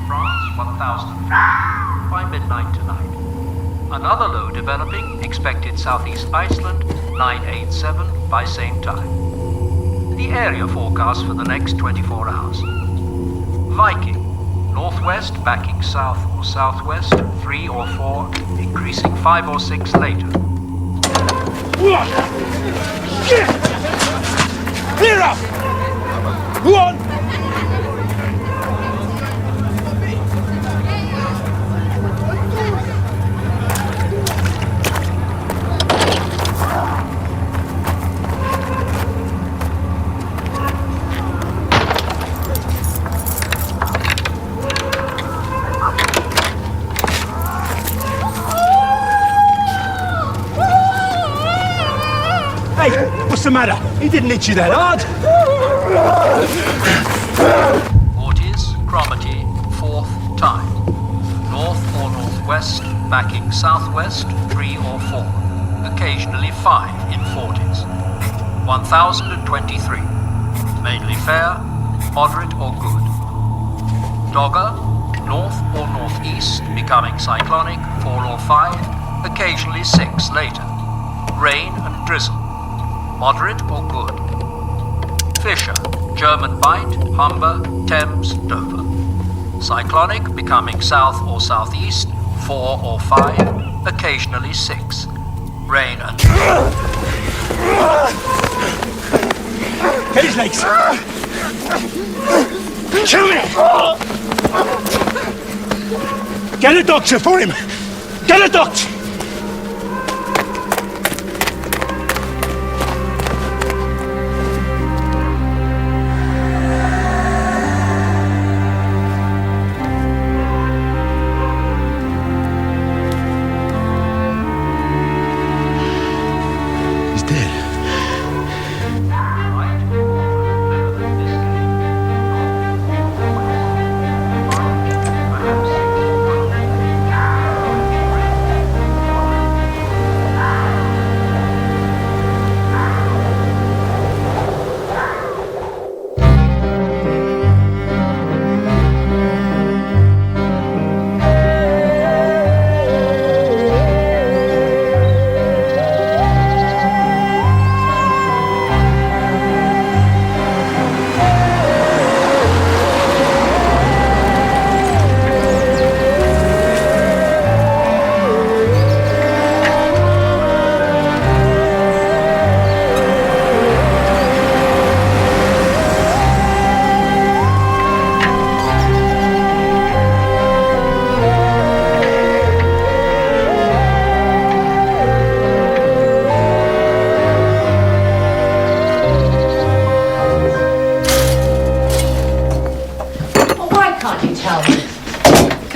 France, 1000 feet, by midnight tonight. Another low developing, expected southeast Iceland, 987 by same time. The area forecast for the next 24 hours. Viking, northwest backing south or southwest, 3 or 4, increasing 5 or 6 later. Clear up! Go on! What's the matter? He didn't hit you that hard. 40s, Cromarty, 4th time. North or northwest, backing southwest, 3 or 4. Occasionally 5 in 40s. 1023. Mainly fair, moderate or good. Dogger, north or northeast, becoming cyclonic, 4 or 5. Occasionally 6 later. Rain and drizzle. Moderate or good. Fisher, German Bight, Humber, Thames, Dover. Cyclonic, becoming south or southeast, 4 or 5, occasionally 6. Rain and... Get his legs! Kill me! Get a doctor for him! Get a doctor!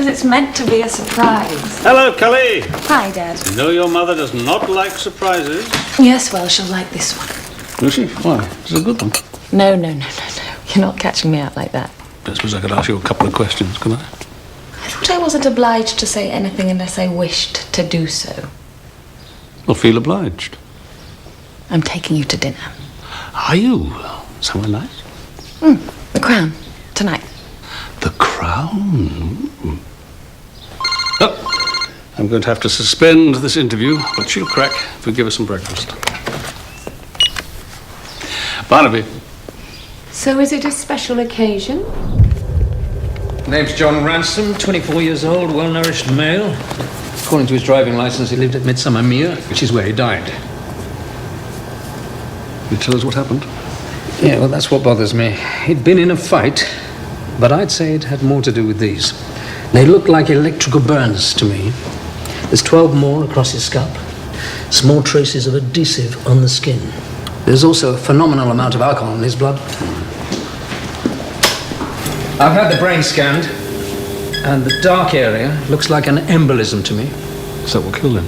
It's meant to be a surprise. Hello, Kelly. Hi, Dad. You know your mother does not like surprises. Yes, well, she'll like this one. Does she? Why? It's a good one. No. You're not catching me out like that. I suppose I could ask you a couple of questions, could I? I thought I wasn't obliged to say anything unless I wished to do so. Well, feel obliged. I'm taking you to dinner. Are you? Somewhere nice? The Crown. Tonight. The Crown? Oh, I'm going to have to suspend this interview, but she'll crack if we give her some breakfast. Barnaby. So is it a special occasion? Name's John Ransom, 24 years old, well-nourished male. According to his driving license, he lived at Midsomer, which is where he died. You tell us what happened? Yeah, well, that's what bothers me. He'd been in a fight, but I'd say it had more to do with these. They look like electrical burns to me. There's 12 more across his scalp. Small traces of adhesive on the skin. There's also a phenomenal amount of alcohol in his blood. I've had the brain scanned, and the dark area looks like an embolism to me. So what killed him?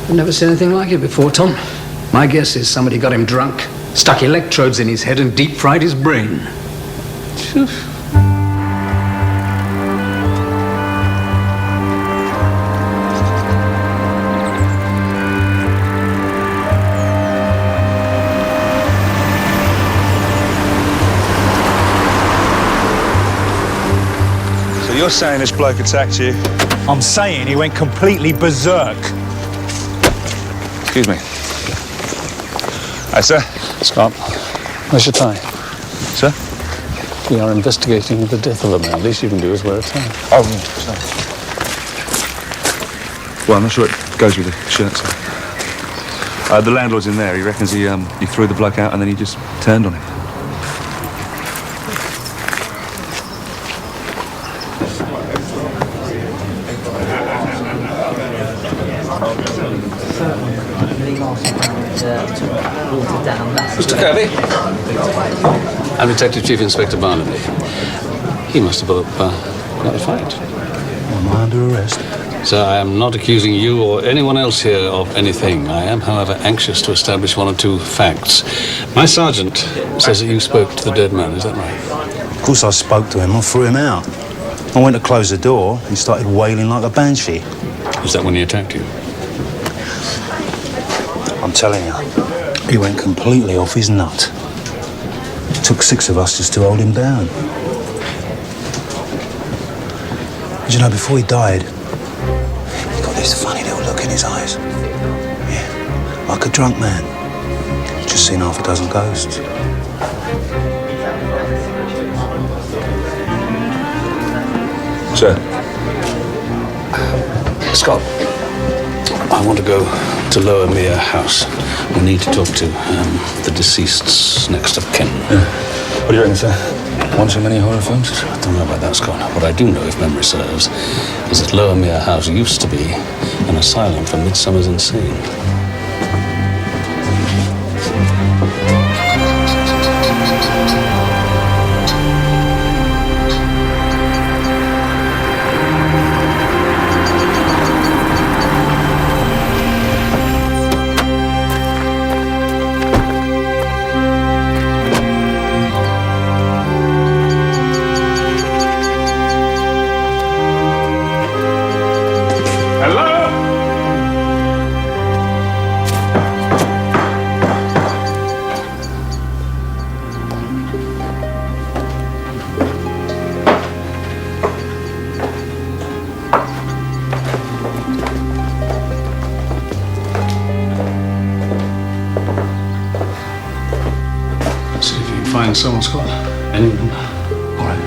I've never seen anything like it before, Tom. My guess is somebody got him drunk, stuck electrodes in his head, and deep-fried his brain. you're saying this bloke attacked you? I'm saying he went completely berserk. Excuse me. Hi, sir. Scott, where's your tie? Sir? We are investigating the death of a man. The least you can do is wear a tie. Oh, sorry. Well, I'm not sure it goes with the shirt, sir. The landlord's in there. He reckons he threw the bloke out and then he just turned on him. Mr. Kirby? I'm Detective Chief Inspector Barnaby. He must have put up quite a fight. Am I under arrest? Sir, I am not accusing you or anyone else here of anything. I am, however, anxious to establish one or two facts. My sergeant says that you spoke to the dead man. Is that right? Of course I spoke to him. I threw him out. I went to close the door. He started wailing like a banshee. Is that when he attacked you? I'm telling you, he went completely off his nut. It took 6 of us just to hold him down. But you know, before he died, he got this funny little look in his eyes. Yeah, like a drunk man. Just seen half a dozen ghosts. Sir? Scott, I want to go to Lower Mere House. We need to talk to the deceased's next of kin. What do you reckon, sir? One too many horror films? I don't know about that, Scott. What I do know, if memory serves, is that Lower Mere House used to be an asylum for Midsomers insane. Find someone, Scott. Anyone. All right.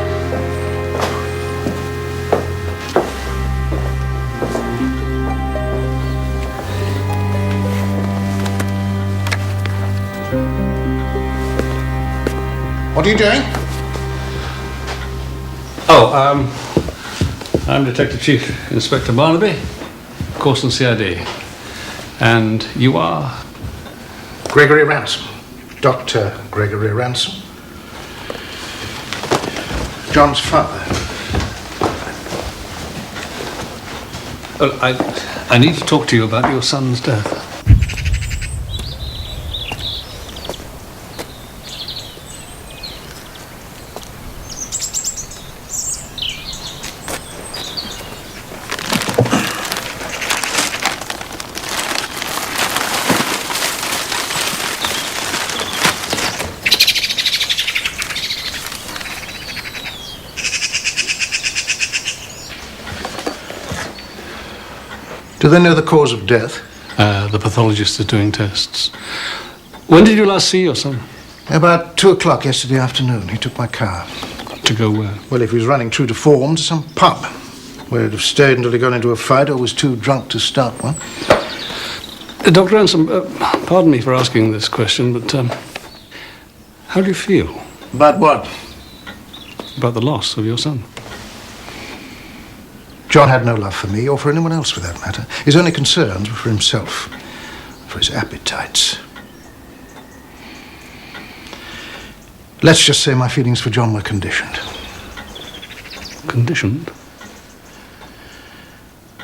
What are you doing? Oh, I'm Detective Chief Inspector Barnaby, Corson CID. And you are? Gregory Ransom. Dr. Gregory Ransom. John's father. I need to talk to you about your son's death. Do they know the cause of death? The pathologist is doing tests. When did you last see your son? About 2 o'clock yesterday afternoon. He took my car. To go where? Well, if he was running true to form, to some pub, where he'd have stayed until he got into a fight or was too drunk to start one. Dr. Ransom, pardon me for asking this question, but how do you feel? About what? About the loss of your son? John had no love for me, or for anyone else for that matter. His only concerns were for himself, for his appetites. Let's just say my feelings for John were conditioned. Conditioned?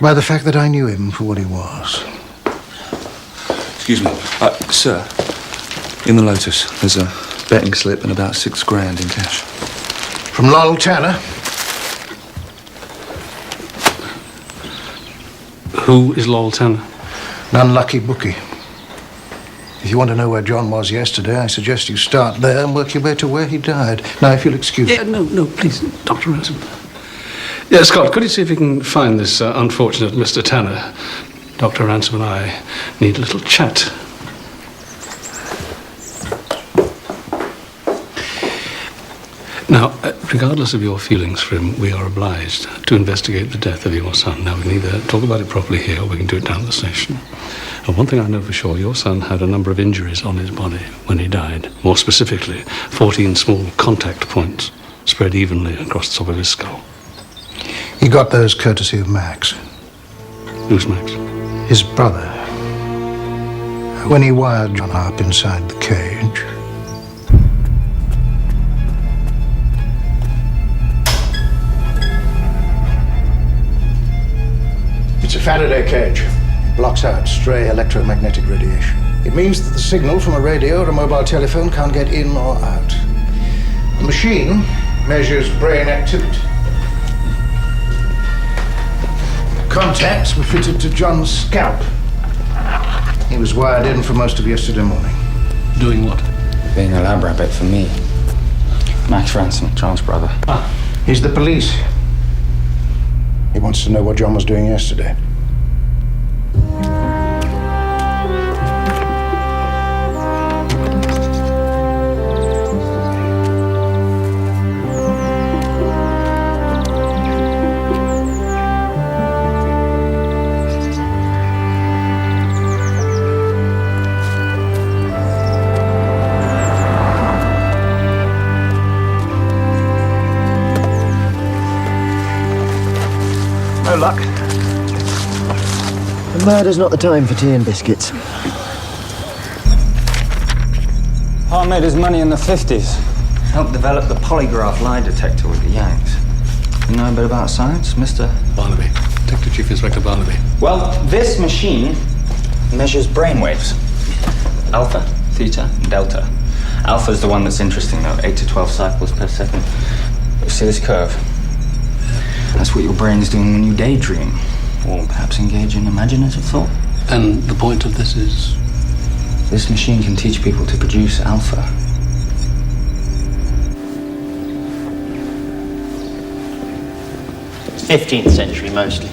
By the fact that I knew him for what he was. Excuse me. Sir, in the Lotus, there's a betting slip and about $6,000 in cash. From Lowell Tanner. Who is Lowell Tanner? An unlucky bookie. If you want to know where John was yesterday, I suggest you start there and work your way to where he died. Now, if you'll excuse me. Yeah, no, please, Dr. Ransom. Yeah, Scott, could you see if you can find this unfortunate Mr. Tanner? Dr. Ransom and I need a little chat. Now, regardless of your feelings for him, we are obliged to investigate the death of your son. Now, we can either talk about it properly here or we can do it down at the station. And one thing I know for sure, your son had a number of injuries on his body when he died. More specifically, 14 small contact points spread evenly across the top of his skull. He got those courtesy of Max. Who's Max? His brother. When he wired John up inside the cage. It's a Faraday cage. It blocks out stray electromagnetic radiation. It means that the signal from a radio or a mobile telephone can't get in or out. The machine measures brain activity. Contacts were fitted to John's scalp. He was wired in for most of yesterday morning. Doing what? Being a lab rabbit for me. Max Ransom, John's brother. He's the police. He wants to know what John was doing yesterday. No luck. The murder's not the time for tea and biscuits. Pa made his money in the 50s. Helped develop the polygraph lie detector with the Yanks. You know a bit about science, Mr. Barnaby. Detective Chief Inspector Barnaby. Well, this machine measures brainwaves. Alpha, theta, and delta. Alpha's the one that's interesting, though. 8 to 12 cycles per second. You see this curve? That's what your brain's doing when you daydream. Or perhaps engage in imaginative thought. And the point of this is? This machine can teach people to produce alpha. '15th century, mostly.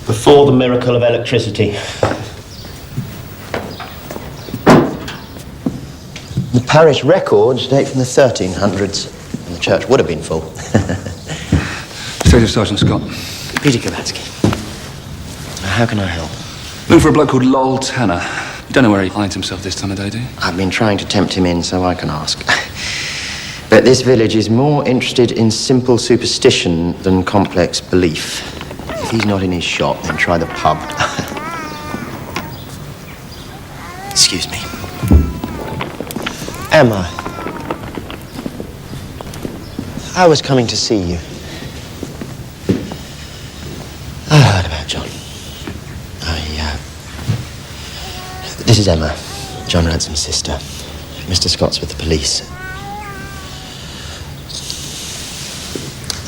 Before the miracle of electricity. The parish records date from the 1300s, and the church would have been full. Detective Sergeant Scott. Peter Kavatsky. How can I help? Looking for a bloke called Lowell Tanner. You don't know where he hides himself this time of day, do you? I've been trying to tempt him in so I can ask. But this village is more interested in simple superstition than complex belief. If he's not in his shop, then try the pub. Excuse me. Emma. I was coming to see you. I heard about John. This is Emma, John Ransom's sister. Mr. Scott's with the police.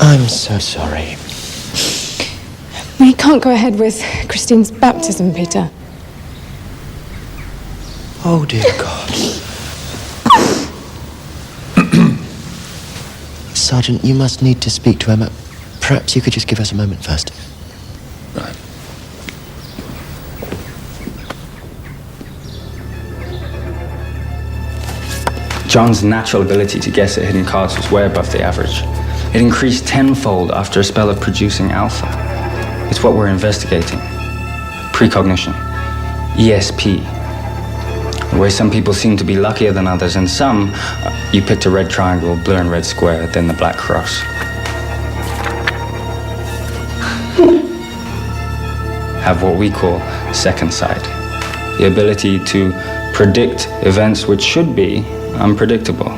I'm so sorry. We can't go ahead with Christine's baptism, Peter. Oh, dear God. Sergeant, you must need to speak to Emma. Perhaps you could just give us a moment first. Right. John's natural ability to guess at hidden cards was way above the average. It increased tenfold after a spell of producing alpha. It's what we're investigating. Precognition. ESP. The way some people seem to be luckier than others, and some, you picked a red triangle, blue and red square, then the black cross. Have what we call second sight. The ability to predict events which should be unpredictable.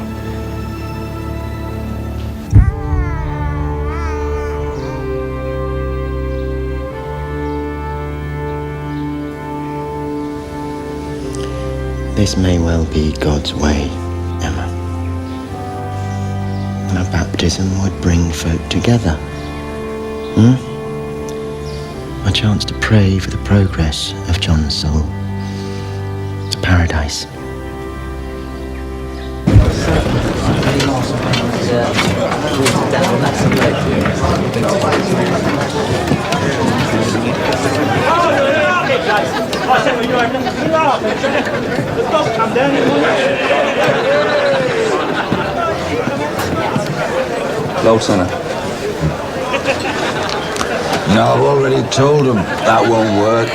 This may well be God's way, Emma. A baptism would bring folk together. My chance to pray for the progress of John's soul to paradise. Low tenor. No, I've already told them that won't work.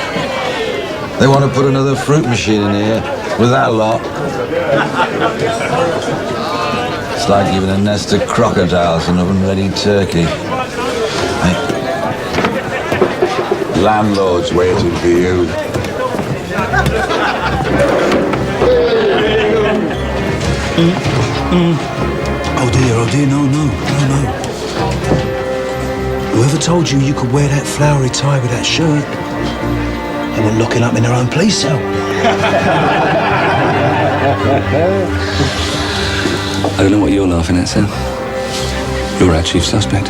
They want to put another fruit machine in here with that lot. It's like giving a nest of crocodiles an oven-ready turkey. Hey. Landlord's waiting for you. Oh dear, no. Whoever told you you could wear that flowery tie with that shirt? They were locking up in their own police cell. I don't know what you're laughing at, sir. You're our chief suspect.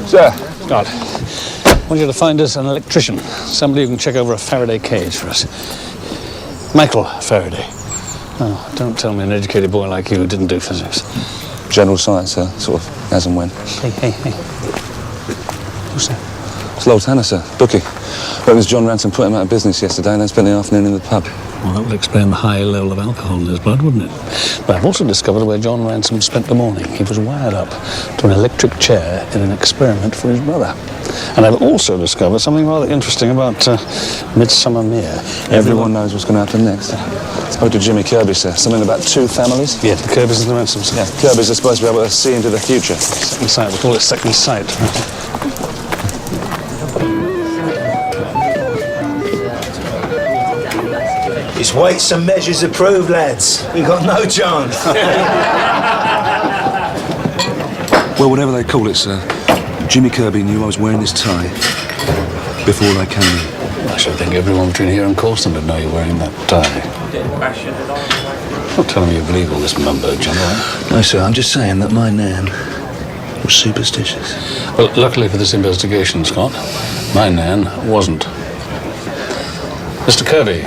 Sir. God. I want you to find us an electrician. Somebody who can check over a Faraday cage for us. Michael Faraday. Oh, don't tell me an educated boy like you didn't do physics. General science, sir. Sort of as and when. Hey. Who's that? It's Lord Tanner, sir. Bookie. Reckons John Ransom put him out of business yesterday and then spent the afternoon in the pub. Well, that would explain the high level of alcohol in his blood, wouldn't it? But I've also discovered where John Ransom spent the morning. He was wired up to an electric chair in an experiment for his brother. And I've also discovered something rather interesting about Midsomer Mere. Everyone knows what's going to happen next. Spoke to Jimmy Kirby, sir. Something about 2 families? Yeah, the Kirbys and the Ransoms. Yeah, Kirbys are supposed to be able to see into the future. Second sight. We call it second sight. It's weights and measures approved, lads. We got no chance. Well, whatever they call it, sir. Jimmy Kirby knew I was wearing this tie before I came in. I should think everyone between here and Corson would know you're wearing that tie. Not telling me you believe all this mumbo jumbo. No, sir, I'm just saying that my nan was superstitious. Well, luckily for this investigation, Scott, my nan wasn't. Mr. Kirby.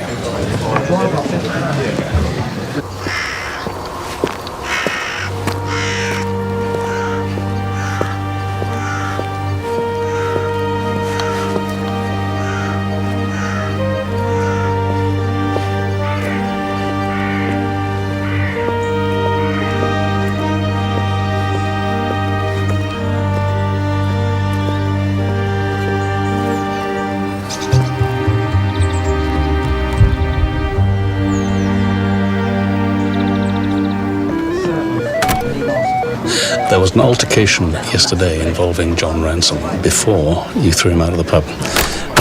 There was an altercation yesterday involving John Ransom before you threw him out of the pub.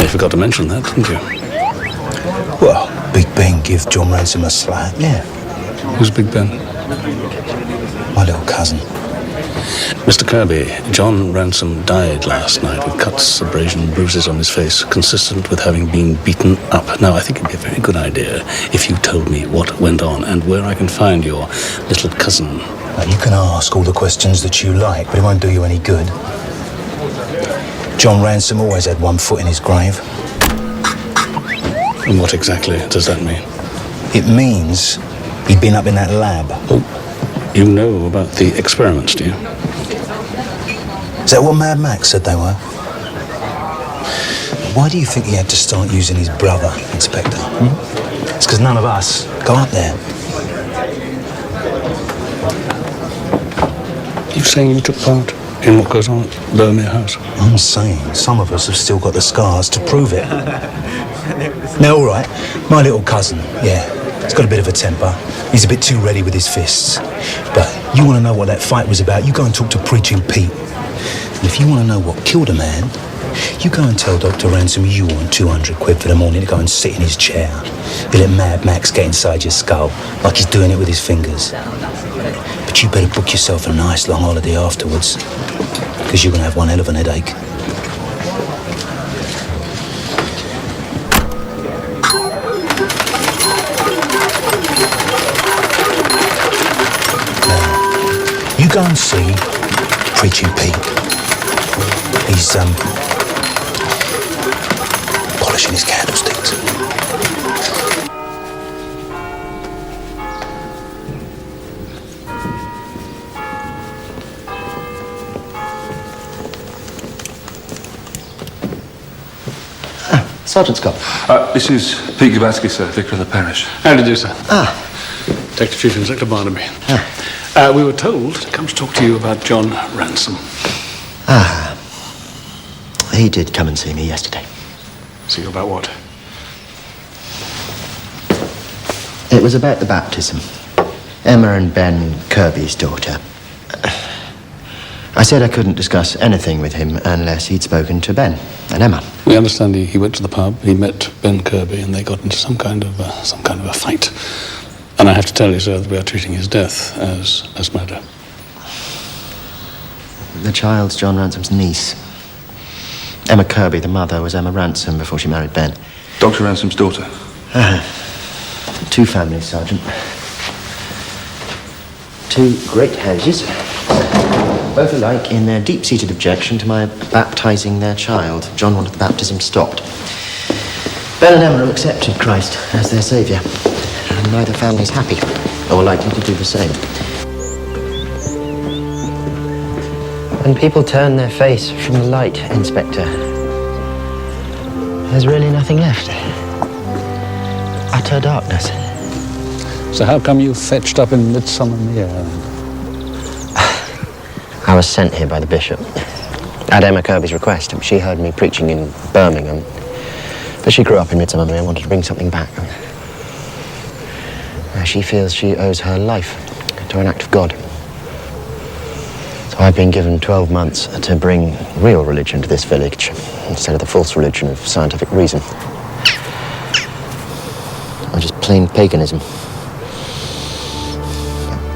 You forgot to mention that, didn't you? Well, Big Ben give John Ransom a slap, yeah. Who's Big Ben? My little cousin. Mr. Kirby, John Ransom died last night with cuts, abrasion, bruises on his face, consistent with having been beaten up. Now, I think it'd be a very good idea if you told me what went on and where I can find your little cousin. Now, you can ask all the questions that you like, but it won't do you any good. John Ransom always had one foot in his grave. And what exactly does that mean? It means he'd been up in that lab. Oh, you know about the experiments, do you? Is that what Mad Max said they were? Why do you think he had to start using his brother, Inspector? It's because none of us go up there. You saying you took part in what goes on at Lowmere House? I'm saying some of us have still got the scars to prove it. Now, all right, my little cousin, yeah, He's got a bit of a temper. He's a bit too ready with his fists. But you want to know what that fight was about, you go and talk to Preaching Pete. And if you want to know what killed a man, you go and tell Dr. Ransom you want 200 quid for the morning to go and sit in his chair. You let Mad Max get inside your skull like he's doing it with his fingers. But you better book yourself a nice long holiday afterwards, because you're going to have one hell of an headache. Now, you go and see Preaching Pete. He's, polishing his candlesticks. Sergeant Scott. This is Pete Gabatsky, sir, vicar of the parish. How do you do, sir? Detective Chief Inspector Barnaby. We were told to come to talk to you about John Ransom. He did come and see me yesterday. See you about what? It was about the baptism. Emma and Ben Kirby's daughter. I said I couldn't discuss anything with him unless he'd spoken to Ben and Emma. We understand he went to the pub, he met Ben Kirby, and they got into some kind of a fight. And I have to tell you, sir, that we are treating his death as murder. The child's John Ransom's niece. Emma Kirby, the mother, was Emma Ransom before she married Ben. Dr. Ransom's daughter. Two families, Sergeant. Two great houses. Both alike in their deep-seated objection to my baptising their child. John wanted the baptism stopped. Ben and Emma accepted Christ as their saviour. And neither family's happy, or likely to do the same. When people turn their face from the light, Inspector, there's really nothing left. Utter darkness. So how come you fetched up in Midsomer then? I was sent here by the bishop. At Emma Kirby's request. She heard me preaching in Birmingham. But she grew up in Midsomer and wanted to bring something back. She feels she owes her life to an act of God. So I've been given 12 months to bring real religion to this village instead of the false religion of scientific reason. Or just plain paganism.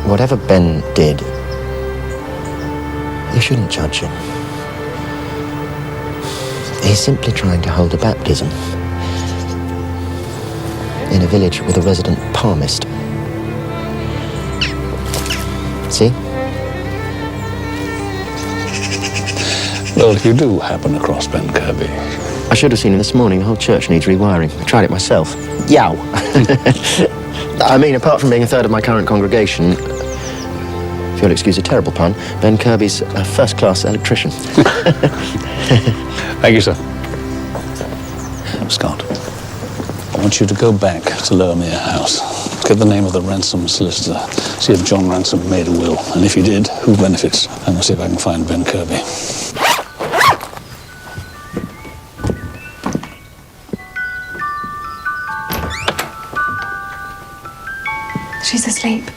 Whatever Ben did, you shouldn't judge him. He's simply trying to hold a baptism in a village with a resident palmist. See? Well, if you do happen across Ben Kirby... I should have seen him this morning. The whole church needs rewiring. I tried it myself. Yow! I mean, apart from being a third of my current congregation, if you'll excuse a terrible pun, Ben Kirby's a first-class electrician. Thank you, sir. Scott, I want you to go back to Lurmere House. Get the name of the Ransom solicitor. See if John Ransom made a will. And if he did, who benefits? And I'll see if I can find Ben Kirby. She's asleep.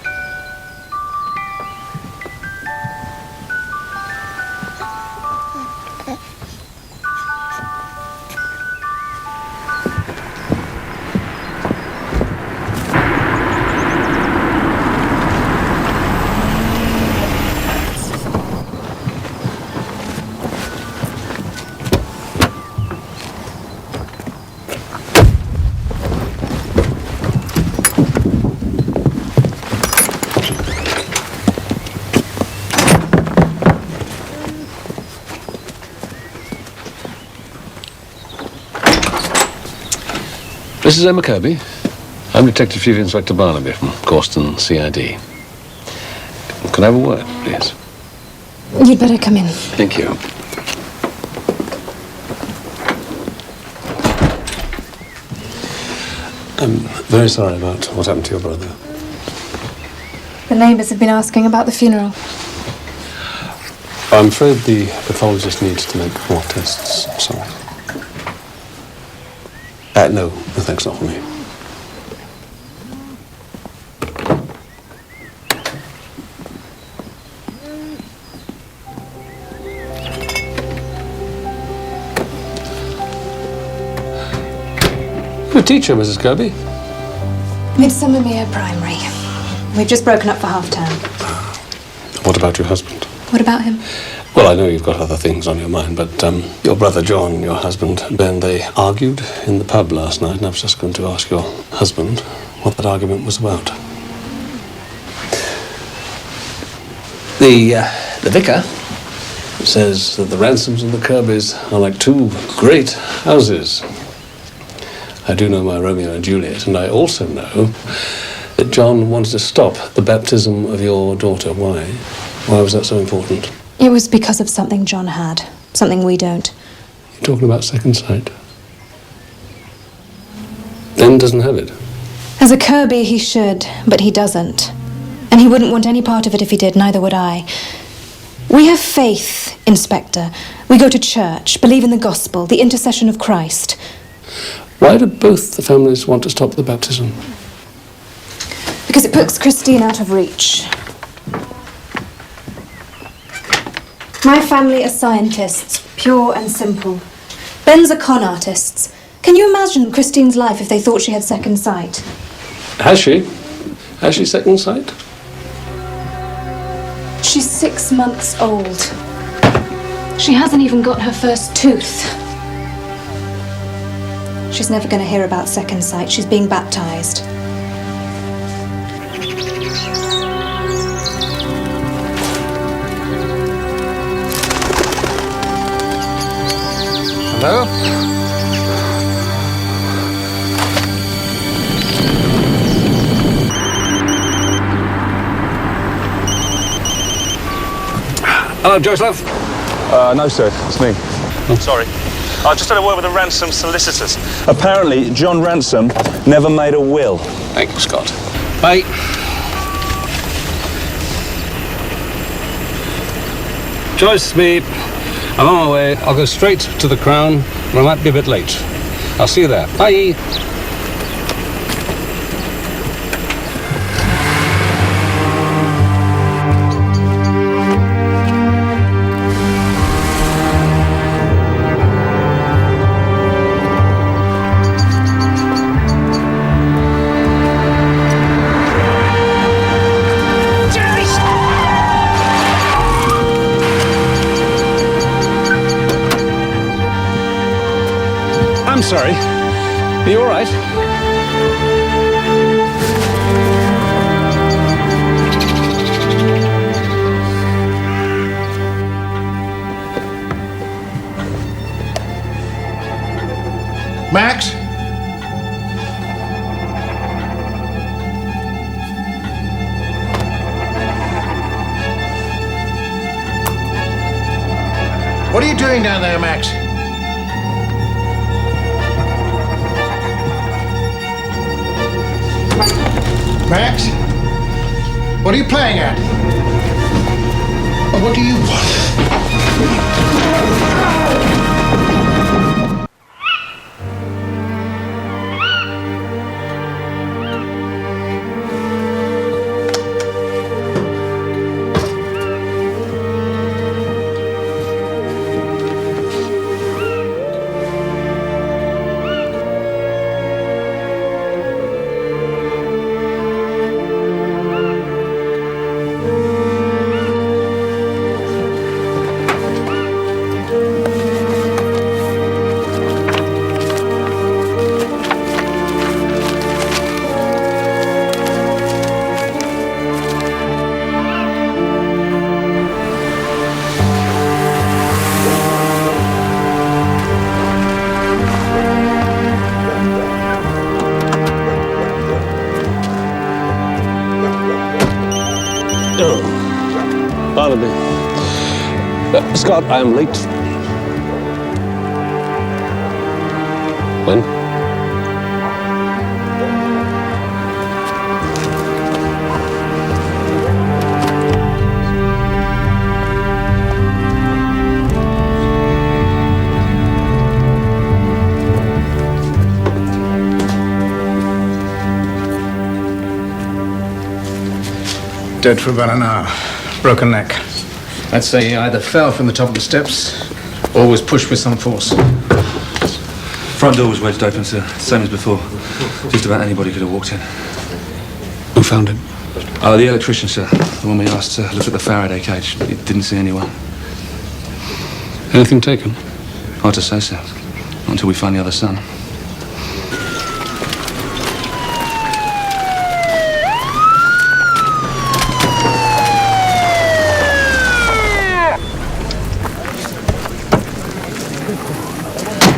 This is Emma Kirby. I'm Detective Chief Inspector Barnaby from Causton CID. Can I have a word, please? You'd better come in. Thank you. I'm very sorry about what happened to your brother. The neighbours have been asking about the funeral. I'm afraid the pathologist needs to make more tests. I'm sorry. No, thanks, not for me. Good teacher, Mrs. Kirby. Midsomer Primary. We've just broken up for half-term. What about your husband? What about him? Well, I know you've got other things on your mind, but your brother John, your husband Ben, they argued in the pub last night, and I was just going to ask your husband what that argument was about. The vicar says that the Ransoms and the Kirbys are like two great houses. I do know my Romeo and Juliet, and I also know that John wanted to stop the baptism of your daughter. Why? Why was that so important? It was because of something John had. Something we don't. You're talking about second sight. Ben doesn't have it. As a Kirby, he should, but he doesn't. And he wouldn't want any part of it if he did, neither would I. We have faith, Inspector. We go to church, believe in the gospel, the intercession of Christ. Why do both the families want to stop the baptism? Because it puts Christine out of reach. My family are scientists, pure and simple. Ben's are con artists. Can you imagine Christine's life if they thought she had second sight? Has she? Has she second sight? She's 6 months old. She hasn't even got her first tooth. She's never going to hear about second sight. She's being baptized. Hello? Hello, Joseph. No, sir. It's me. Sorry. I just had a word with the Ransom solicitors. Apparently, John Ransom never made a will. Thank you, Scott. Bye. Joyce, me. I'm on my way. I'll go straight to the Crown, but I might be a bit late. I'll see you there. Bye. I'm sorry. Are you all right? Max? What are you doing down there, Max? Max? What are you playing at? What do you want? Pardon me. Scott, I am late. When? Dead for about an hour. Broken neck. I'd say he either fell from the top of the steps or was pushed with some force. Front door was wedged open, sir. Same as before. Just about anybody could have walked in. Who found him? The electrician, sir. The one we asked to look at the Faraday cage. He didn't see anyone. Anything taken? Hard to say, sir. Not until we find the other son.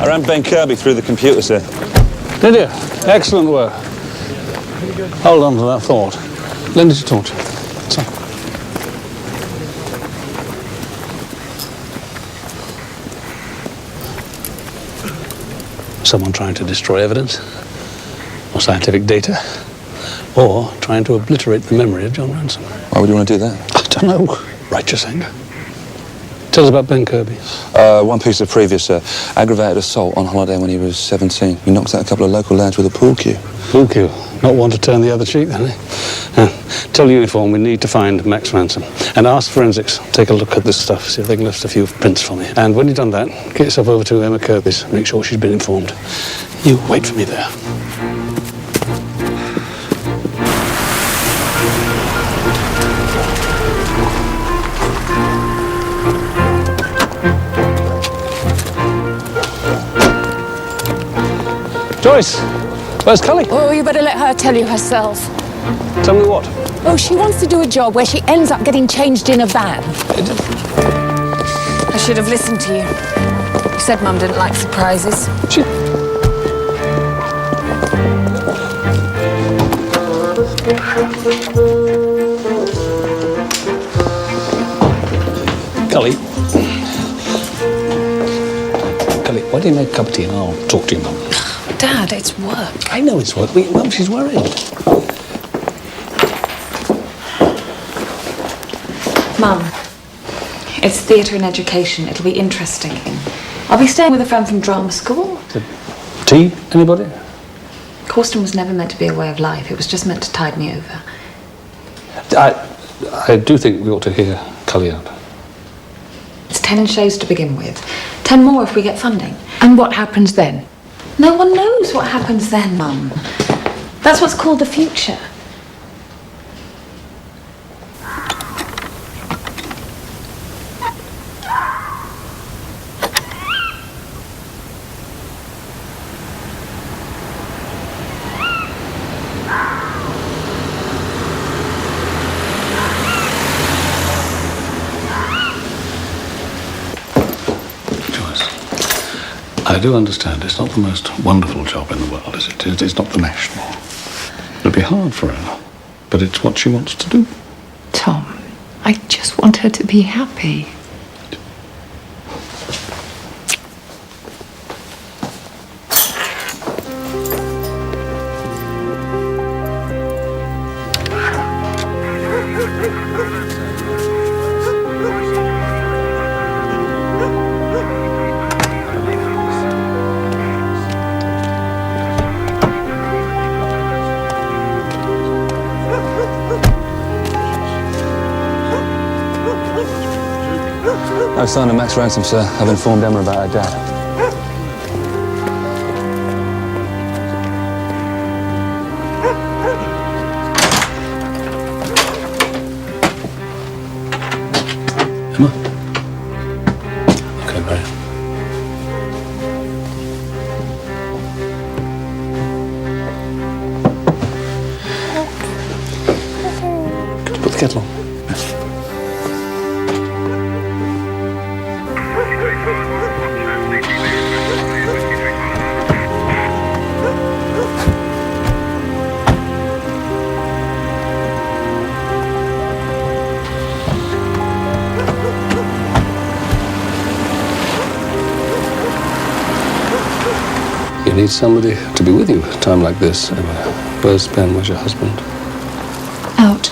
I ran Ben Kirby through the computer, sir. Did you? Excellent work. Hold on to that thought. Lend it to talk to. So. Someone trying to destroy evidence, or scientific data, or trying to obliterate the memory of John Ransom. Why would you want to do that? I don't know. Righteous anger. Tell us about Ben Kirby. One piece of previous, sir. Aggravated assault on holiday when he was 17. He knocked out a couple of local lads with a pool cue. Pool cue. Not one to turn the other cheek, then, eh? Tell uniform we need to find Max Ransom. And ask forensics. Take a look at this stuff. See if they can lift a few prints for me. And when you've done that, get yourself over to Emma Kirby's. Make sure she's been informed. You wait for me there. Joyce, where's Cully? Oh, you better let her tell you herself. Tell me what? Oh, she wants to do a job where she ends up getting changed in a van. I should have listened to you. You said Mum didn't like surprises. Cully. Cully, why don't you make a cup of tea and I'll talk to your Mum? Dad, it's work. I know it's work. Mum, she's worried. Mum, it's theatre and education. It'll be interesting. I'll be staying with a friend from drama school. Tea? Anybody? Corsten was never meant to be a way of life. It was just meant to tide me over. I do think we ought to hear Cully out. It's 10 shows to begin with. 10 more if we get funding. And what happens then? No one knows what happens then, Mum. That's what's called the future. I do understand it's not the most wonderful job in the world, is it? It's not the National. It'll be hard for her, but it's what she wants to do. Tom, I just want her to be happy. No sign of Max Ransom, sir. I've informed Emma about her dad. Emma? Okay, Mary. Could you put the kettle on? You need somebody to be with you at a time like this, Emma. Where's Ben? Where's your husband? Out.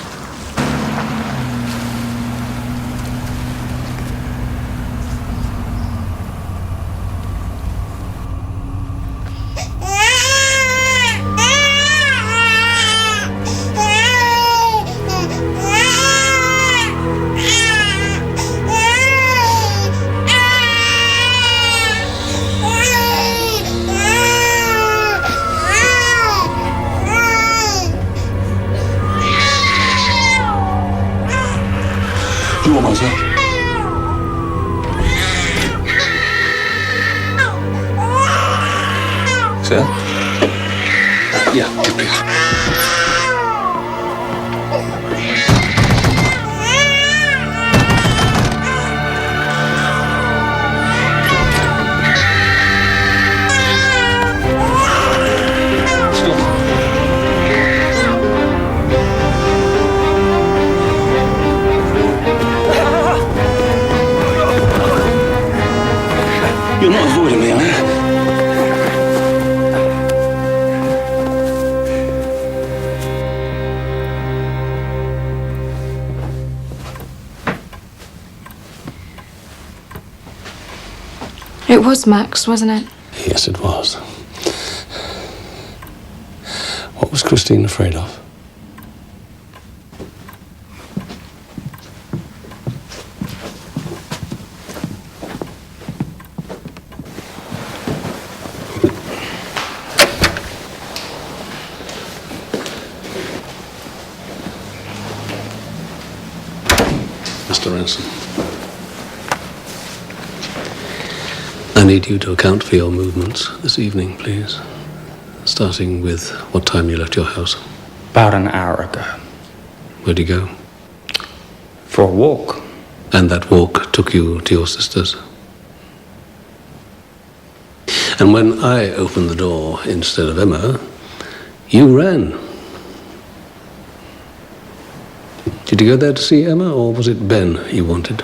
Sir? Yeah, please. You're not avoiding me, are you? It was Max, wasn't it? Yes, it was. What was Christine afraid of? Mr. Ransom, I need you to account for your movements this evening, please. Starting with what time you left your house. About an hour ago. Where'd you go? For a walk. And that walk took you to your sister's? And when I opened the door instead of Emma, you ran. Did you go there to see Emma, or was it Ben you wanted?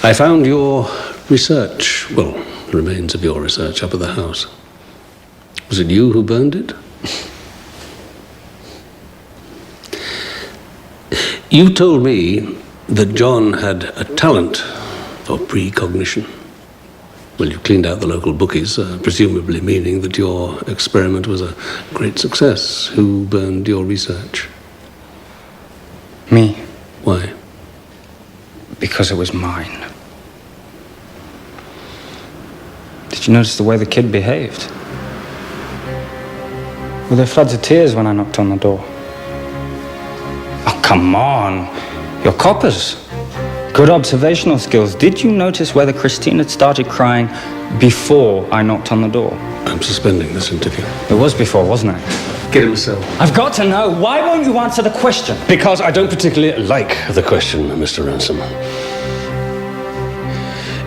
I found your research, well, the remains of your research up at the house. Was it you who burned it? You told me that John had a talent for precognition. Well, you cleaned out the local bookies, presumably meaning that your experiment was a great success. Who burned your research? Me. Why? Because it was mine. Did you notice the way the kid behaved? Were there floods of tears when I knocked on the door? Oh, come on. You're coppers. Good observational skills. Did you notice whether Christine had started crying before I knocked on the door? I'm suspending this interview. It was before, wasn't it? Get him a cell. I've got to know. Why won't you answer the question? Because I don't particularly like the question, Mr. Ransom.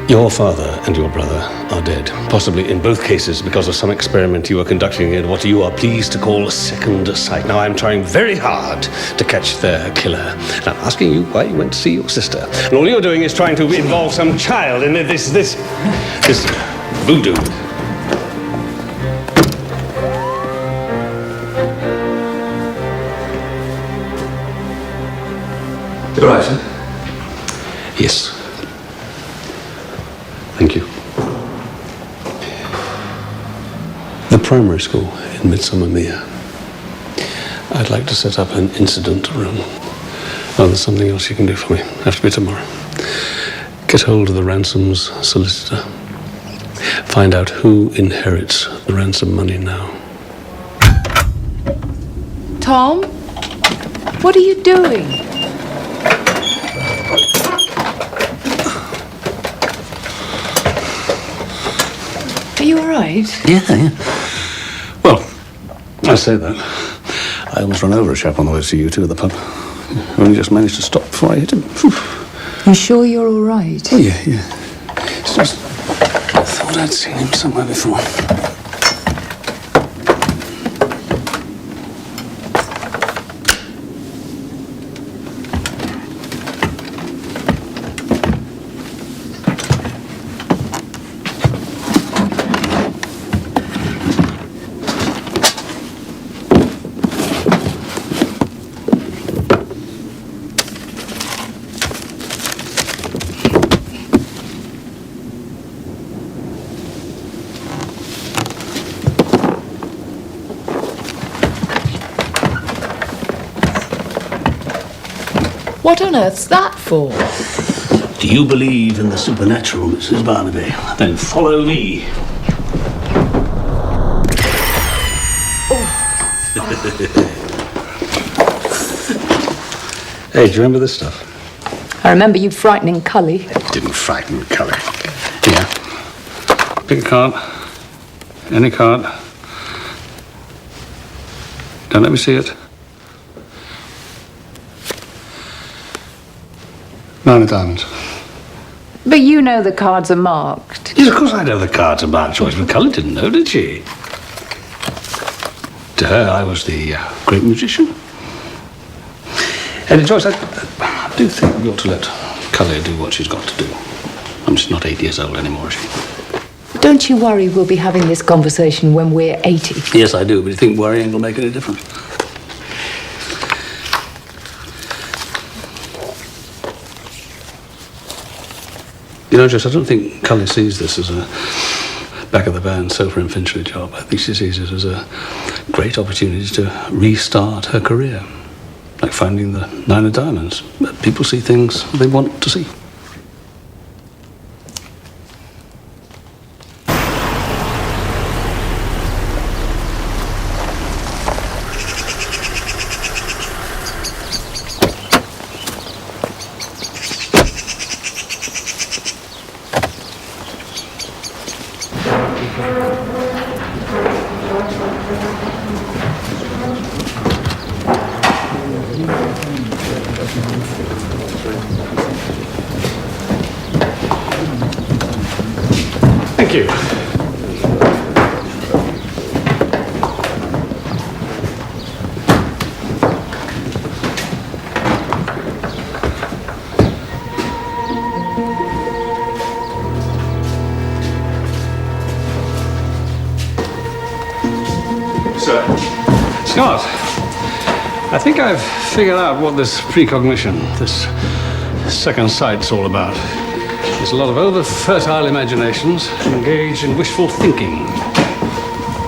Your father and your brother are dead, possibly in both cases because of some experiment you were conducting in what you are pleased to call a second sight. Now, I'm trying very hard to catch their killer. And I'm asking you why you went to see your sister. And all you're doing is trying to involve some child in this voodoo. You all right, sir? Yes. Thank you. The primary school in Midsomer. I'd like to set up an incident room. Oh, there's something else you can do for me. Have to be tomorrow. Get hold of the Ransom's solicitor. Find out who inherits the ransom money now. Tom? What are you doing? Are you all right? Yeah. Well, I say that. I almost ran over a chap on the way to see you two at the pub. I only just managed to stop before I hit him. Whew. You sure you're all right? Oh, yeah. It's just, I thought I'd seen him somewhere before. What on earth's that for? Do you believe in the supernatural, Mrs. Barnaby? Then follow me. Hey, do you remember this stuff? I remember you frightening Cully. It didn't frighten Cully. Yeah. Pick a card. Any card. Don't let me see it. 9 of diamonds. But you know the cards are marked. Yes, of course I know the cards are marked, Joyce, but Cullen didn't know, did she? To her, I was the great musician. And Joyce, I do think we ought to let Cullen do what she's got to do. She's not 8 years old anymore, is she? Don't you worry we'll be having this conversation when we're 80? Yes, I do, but you think worrying will make any difference? You know, Joyce, I don't think Cully sees this as a back-of-the-van sofa and Finchley job. I think she sees it as a great opportunity to restart her career. Like finding the 9 of diamonds. People see things they want to see. Thank you. Sir. Scott, I think I've figured out what this precognition, this second sight's all about. There's a lot of over-fertile imaginations engaged in wishful thinking.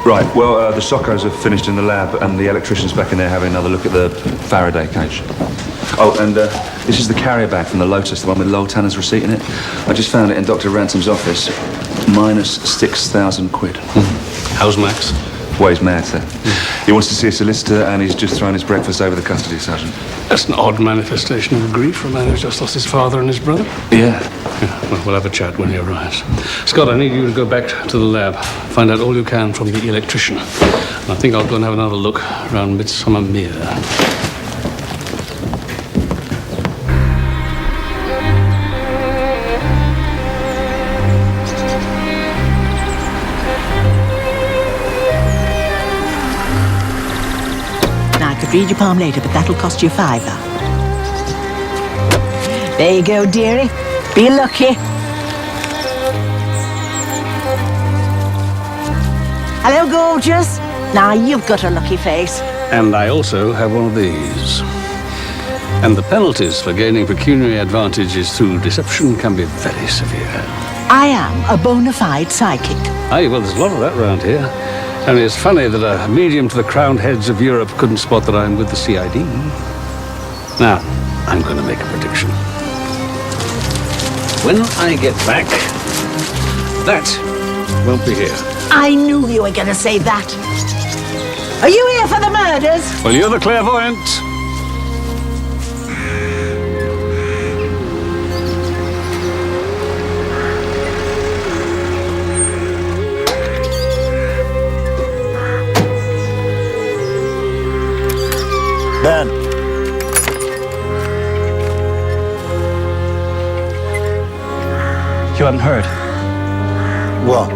Right, well, the Soccos have finished in the lab and the electrician's back in there having another look at the Faraday cage. Oh, and this is the carrier bag from the Lotus, the one with Lowell Tanner's receipt in it. I just found it in Dr. Ransom's office. Minus 6,000 quid. How's Max? Well, he's mad, sir. He wants to see a solicitor and he's just thrown his breakfast over the custody sergeant. That's an odd manifestation of grief for a man who's just lost his father and his brother. Yeah. Well, we'll have a chat when he arrives. Scott, I need you to go back to the lab, find out all you can from the electrician. And I think I'll go and have another look around Midsomer Mere. Read your palm later, but that'll cost you £5. There you go, dearie. Be lucky. Hello, gorgeous. Now you've got a lucky face. And I also have one of these. And the penalties for gaining pecuniary advantages through deception can be very severe. I am a bona fide psychic. Aye, well, there's a lot of that around here. And it's funny that a medium to the crowned heads of Europe couldn't spot that I'm with the CID. Now, I'm going to make a prediction. When I get back, that won't be here. I knew you were going to say that. Are you here for the murders? Well, you're the clairvoyant. Ben. You hadn't heard? What?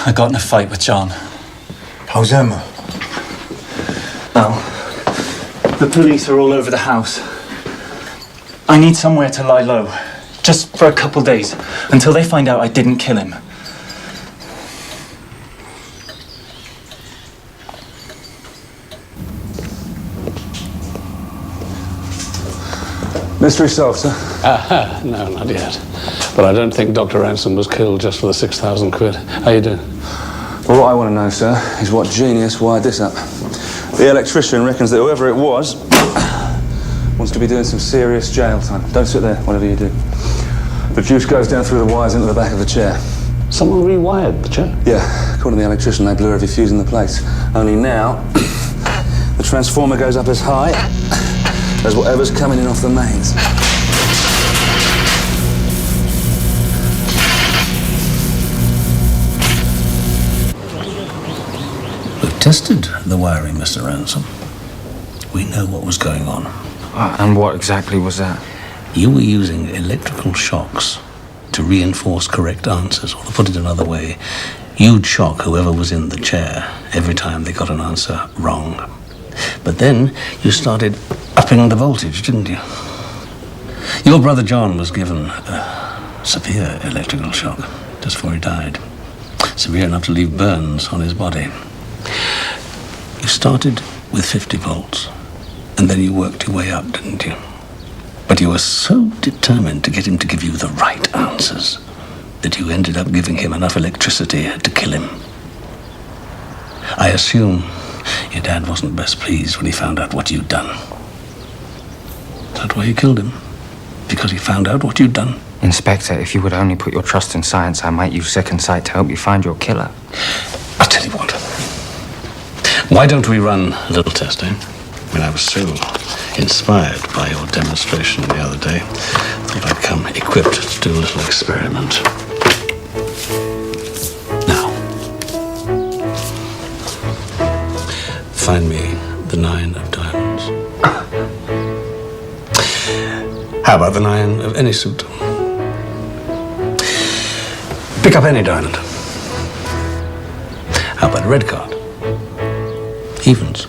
I got in a fight with John. How's Emma? Well, the police are all over the house. I need somewhere to lie low, just for a couple days, until they find out I didn't kill him. Mystery solved, sir? No, not yet. But I don't think Dr. Ransom was killed just for the 6,000 quid. How you doing? Well, what I want to know, sir, is what genius wired this up. The electrician reckons that whoever it was wants to be doing some serious jail time. Don't sit there, whatever you do. The juice goes down through the wires into the back of the chair. Someone rewired the chair? Yeah, according to the electrician, they blew every fuse in the place. Only now, the transformer goes up as high as whatever's coming in off the mains. We've tested the wiring, Mr. Ransom. We know what was going on. And what exactly was that? You were using electrical shocks to reinforce correct answers, or to put it another way, you'd shock whoever was in the chair every time they got an answer wrong. But then you started upping the voltage, didn't you? Your brother John was given a severe electrical shock just before he died. Severe enough to leave burns on his body. You started with 50 volts, and then you worked your way up, didn't you? But you were so determined to get him to give you the right answers that you ended up giving him enough electricity to kill him. I assume your dad wasn't best pleased when he found out what you'd done. That's why you killed him? Because he found out what you'd done? Inspector, if you would only put your trust in science, I might use second sight to help you find your killer. I'll tell you what. Why don't we run a little test, eh? I mean, I was so inspired by your demonstration the other day. Thought I'd come equipped to do a little experiment. Now, find me the 9 of diamonds. How about the 9 of any suit? Pick up any diamond. How about a red card? Evens.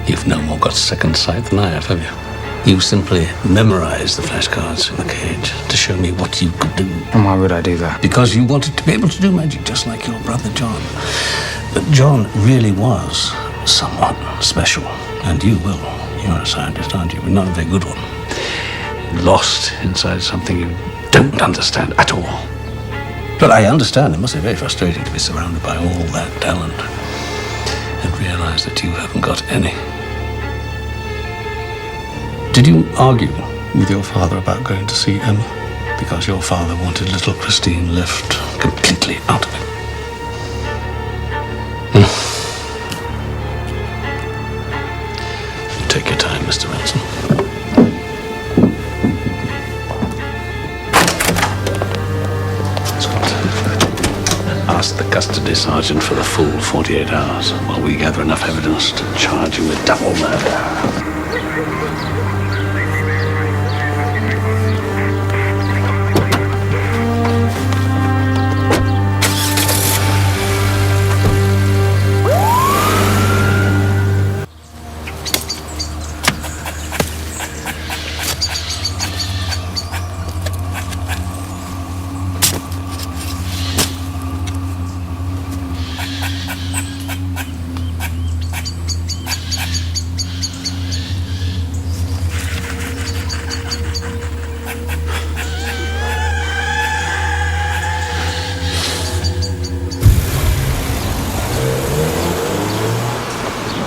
You've no more got second sight than I have you? You simply memorized the flashcards in the cage to show me what you could do. And why would I do that? Because you wanted to be able to do magic just like your brother John. But John really was somewhat special. And you will. You're a scientist, aren't you? But not a very good one. Lost inside something you don't understand at all. But I understand. It must be very frustrating to be surrounded by all that talent and realize that you haven't got any. Did you argue with your father about going to see Emma? Because your father wanted little Christine left completely out of it. Take your time, Mr. Ransom. Scott, ask the custody sergeant for the full 48 hours while we gather enough evidence to charge you with double murder.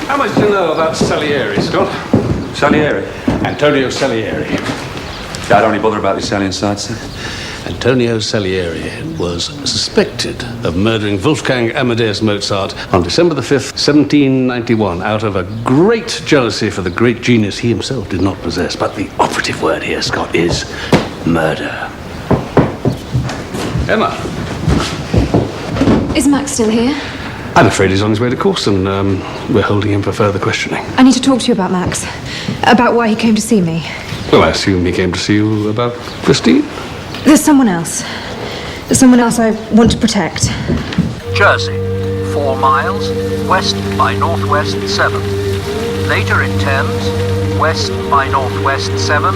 How much do you know about Salieri, Scott? Salieri? Antonio Salieri. I don't really bother about the Italian side, sir. Antonio Salieri was suspected of murdering Wolfgang Amadeus Mozart on December the 5th, 1791, out of a great jealousy for the great genius he himself did not possess. But the operative word here, Scott, is murder. Emma. Is Max still here? I'm afraid he's on his way to Corston. We're holding him for further questioning. I need to talk to you about Max. About why he came to see me. Well, I assume he came to see you about Christine? There's someone else. There's someone else I want to protect. Jersey, 4 miles, west by northwest 7. Later in Thames, west by northwest 7,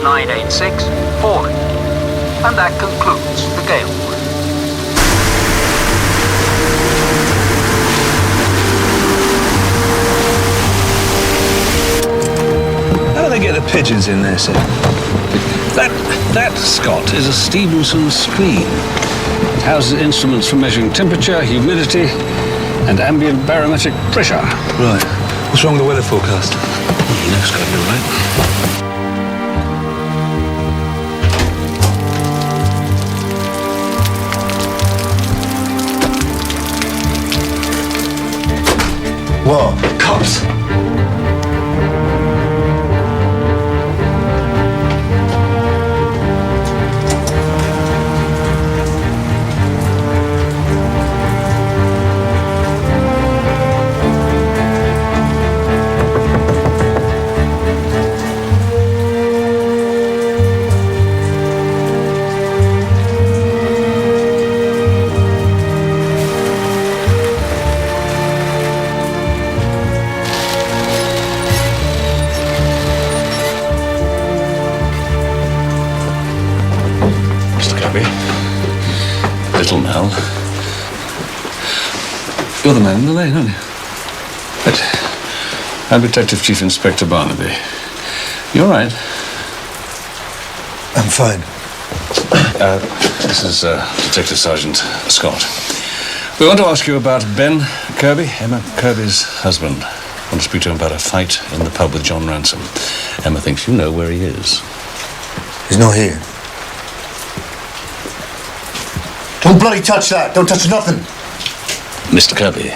986, falling. And that concludes the gale. How do they get the pigeons in there, sir? That, Scott, is a Stevenson screen. It houses instruments for measuring temperature, humidity, and ambient barometric pressure. Right. What's wrong with the weather forecast? You know it's got to be right. What? Cops! Little Mel. You're the man in the lane, aren't you? But I'm Detective Chief Inspector Barnaby. You all right? I'm fine. This is Detective Sergeant Scott. We want to ask you about Ben Kirby, Emma Kirby's husband. I want to speak to him about a fight in the pub with John Ransom. Emma thinks you know where he is. He's not here. Don't bloody touch that. Don't touch nothing. Mr. Kirby.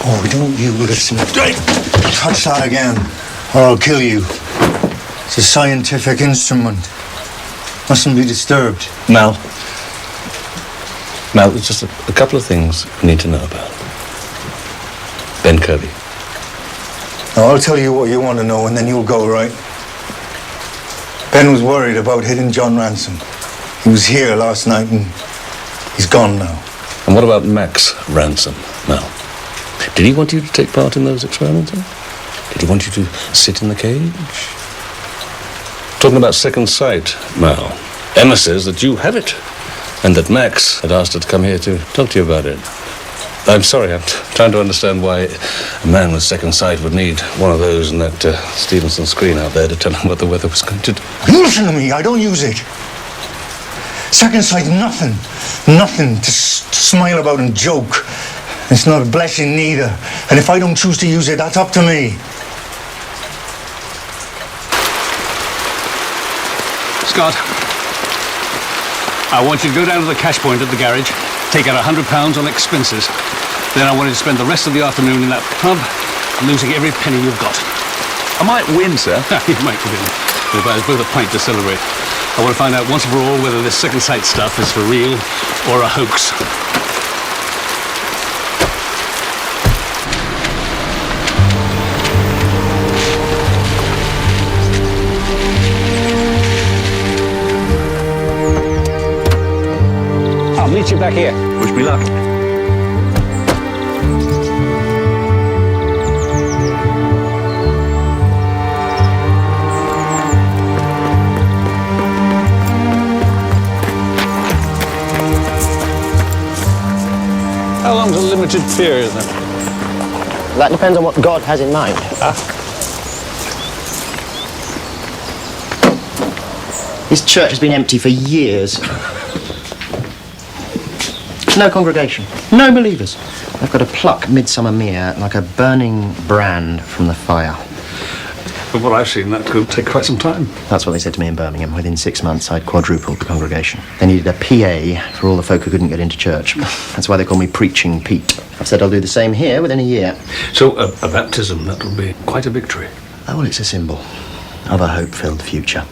Oh, don't you listen. Touch that again, or I'll kill you. It's a scientific instrument. Mustn't be disturbed. Mel, there's just a couple of things we need to know about. Ben Kirby. Now, I'll tell you what you want to know, and then you'll go, right? Ben was worried about hitting John Ransom. He was here last night, and he's gone now. And what about Max Ransom, Mel? Did he want you to take part in those experiments? Did he want you to sit in the cage? Talking about second sight, Mel. Emma says that you have it, and that Max had asked her to come here to talk to you about it. I'm sorry, I'm trying to understand why a man with second sight would need one of those in that Stevenson screen out there to tell him what the weather was going to do. Listen to me, I don't use it. Second sight, nothing. Nothing to smile about and joke. It's not a blessing neither. And if I don't choose to use it, that's up to me. Scott, I want you to go down to the cash point at the garage, take out £100 on expenses. Then I want you to spend the rest of the afternoon in that pub, losing every penny you've got. I might win, sir. You might win. We'll buy us both a pint to celebrate. I want to find out once and for all whether this second sight stuff is for real or a hoax. I'll meet you back here. Wish me luck. How long's a limited period, then? That depends on what God has in mind. This church has been empty for years. No congregation, no believers. I've got to pluck Midsomer Mere like a burning brand from the fire. From what I've seen, that could take quite some time. That's what they said to me in Birmingham. Within 6 months, I'd quadrupled the congregation. They needed a PA for all the folk who couldn't get into church. That's why they call me Preaching Pete. I've said I'll do the same here within a year. So, a baptism, that'll be quite a victory. Oh, well, it's a symbol of a hope-filled future.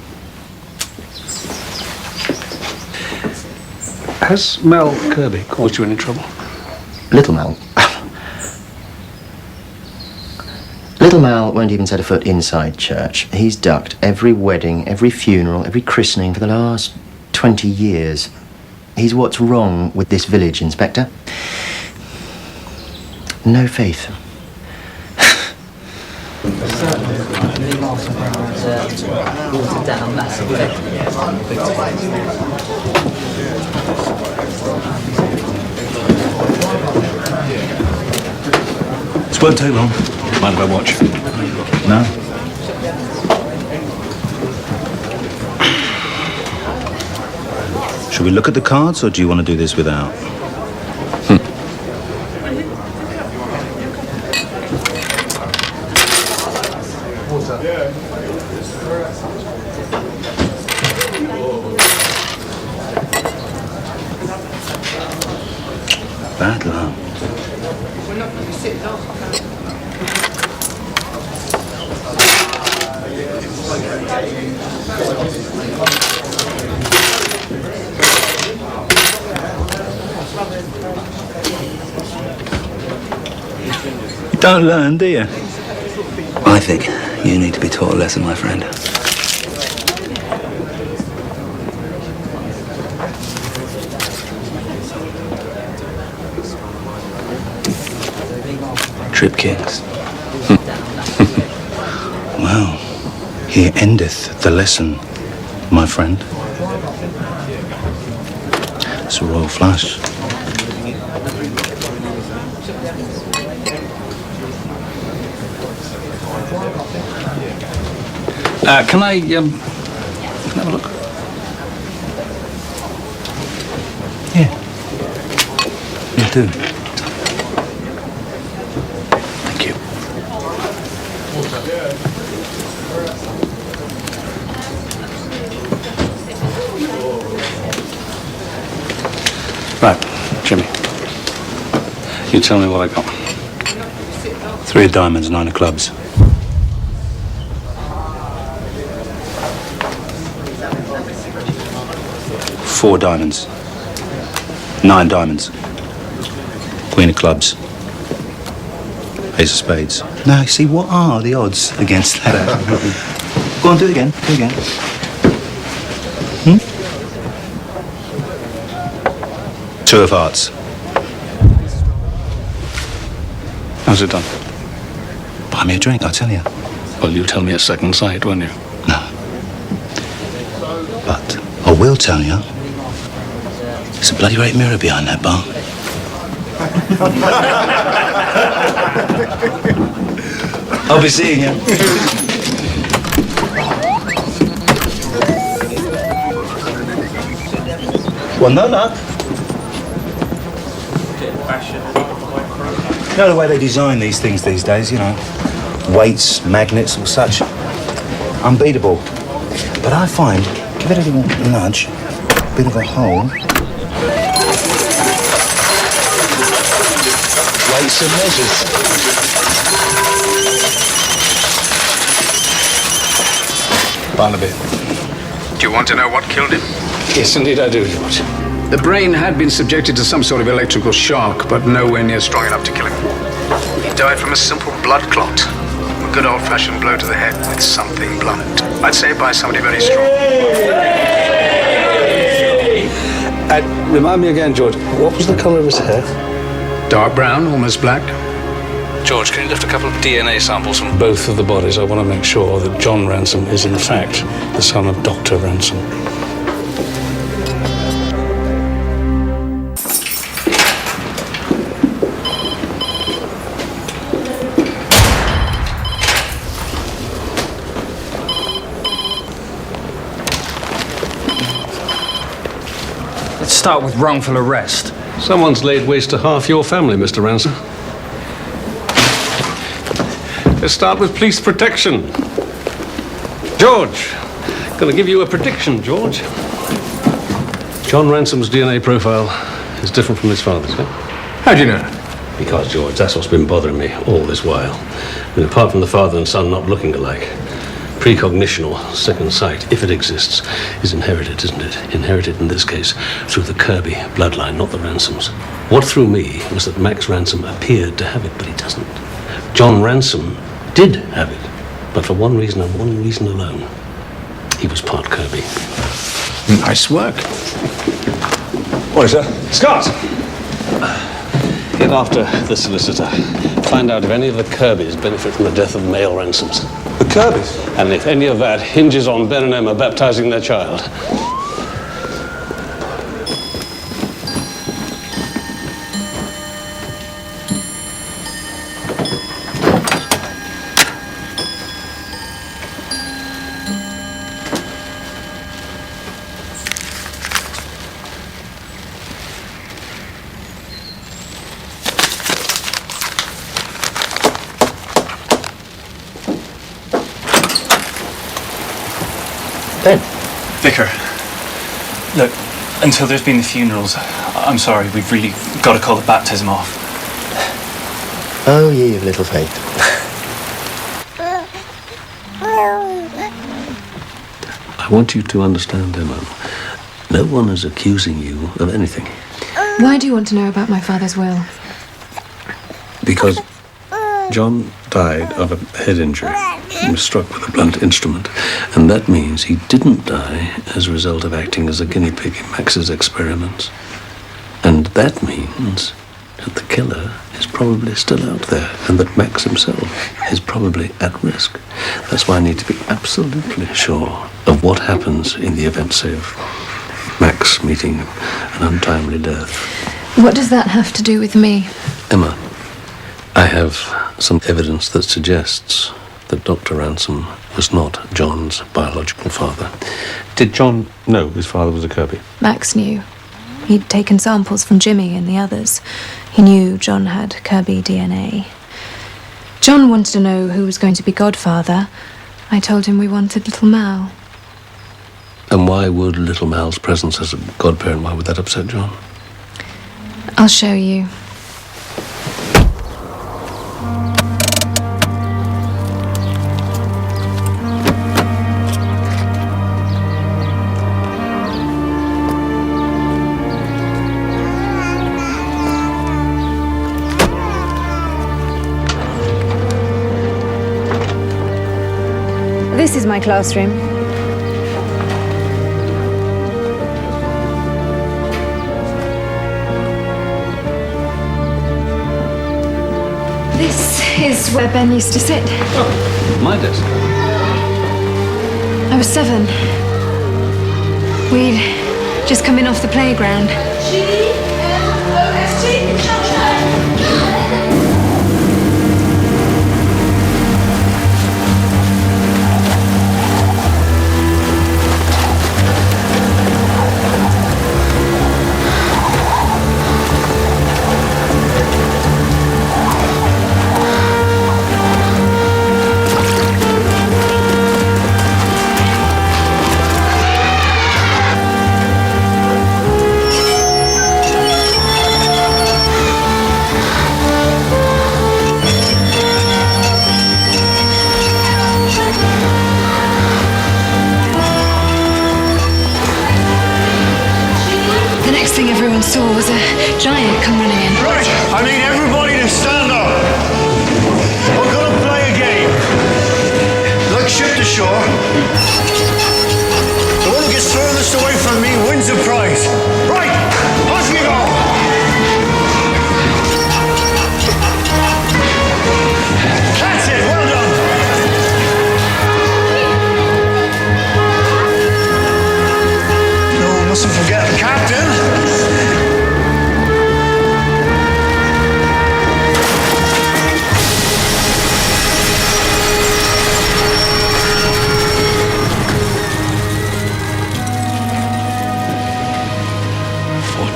Has Mel Kirby caused you any trouble? Little Mel. Little Mal won't even set a foot inside church. He's ducked every wedding, every funeral, every christening for the last 20 years. He's what's wrong with this village, Inspector. No faith. This won't take long. Mind if I watch? No. Should we look at the cards, or do you want to do this without? Bad luck. Don't learn, do you? I think you need to be taught a lesson, my friend. Trip kicks. Well, here endeth the lesson, my friend. It's a royal flush. Can I have a look? Yeah. You do. Thank you. Right, Jimmy. You tell me what I got. 3 of diamonds, 9 of clubs. 4 diamonds. 9 diamonds. Queen of clubs. Ace of spades. Now, see, what are the odds against that? Go on, do it again. Do it again. Hmm? 2 of hearts. How's it done? Buy me a drink, I'll tell you. Well, you tell me at second sight, won't you? No. But I will tell you, there's a bloody great mirror behind that bar. I'll be seeing you. Well, no luck. You know the way they design these things these days, you know, weights, magnets or such. Unbeatable. But I find, give it a little nudge, a bit of a hole. Weights and measures. Barnaby. Do you want to know what killed him? Yes, indeed I do, George. The brain had been subjected to some sort of electrical shock, but nowhere near strong enough to kill him. He died from a simple blood clot. A good old-fashioned blow to the head with something blunt. I'd say by somebody very strong. Remind me again, George, what was the colour of his hair? Dark brown, almost black. George, can you lift a couple of DNA samples from both of the bodies? I want to make sure that John Ransom is in fact the son of Dr. Ransom. Let's start with wrongful arrest. Someone's laid waste to half your family, Mr. Ransom. Let's start with police protection. George, gonna give you a prediction, George. John Ransom's DNA profile is different from his father's, eh? How do you know? Because, George, that's what's been bothering me all this while. I mean, apart from the father and son not looking alike, precognition or second sight, if it exists, is inherited, isn't it? Inherited, in this case, through the Kirby bloodline, not the Ransoms. What threw me was that Max Ransom appeared to have it, but he doesn't. John Ransom did have it, but for one reason and one reason alone. He was part Kirby. Nice work. What is that? Scott! Get after the solicitor. Find out if any of the Kirbys benefit from the death of male ransoms. The Kirbys? And if any of that hinges on Ben and Emma baptizing their child. Ben. Vicar, look, until there's been the funerals, I'm sorry, we've really got to call the baptism off. Oh, ye of little faith. I want you to understand, Emma. No one is accusing you of anything. Why do you want to know about my father's will? Because John died of a head injury. He was struck with a blunt instrument. And that means he didn't die as a result of acting as a guinea pig in Max's experiments. And that means that the killer is probably still out there and that Max himself is probably at risk. That's why I need to be absolutely sure of what happens in the event, say, of Max meeting an untimely death. What does that have to do with me? Emma, I have some evidence that suggests that Dr. Ransom was not John's biological father. Did John know his father was a Kirby? Max knew. He'd taken samples from Jimmy and the others. He knew John had Kirby DNA. John wanted to know who was going to be godfather. I told him we wanted little Mal. And why would little Mal's presence as a godparent, why would that upset John? I'll show you. This is my classroom. This is where Ben used to sit. Oh, my desk. I was 7. We'd just come in off the playground. Everyone saw was a giant come running in. Right, I need everybody to stand up. We're gonna play a game. Like ship to shore. The one who gets furthest away from me wins the prize. Right, off you go. That's it, well done. No, mustn't forget the captain.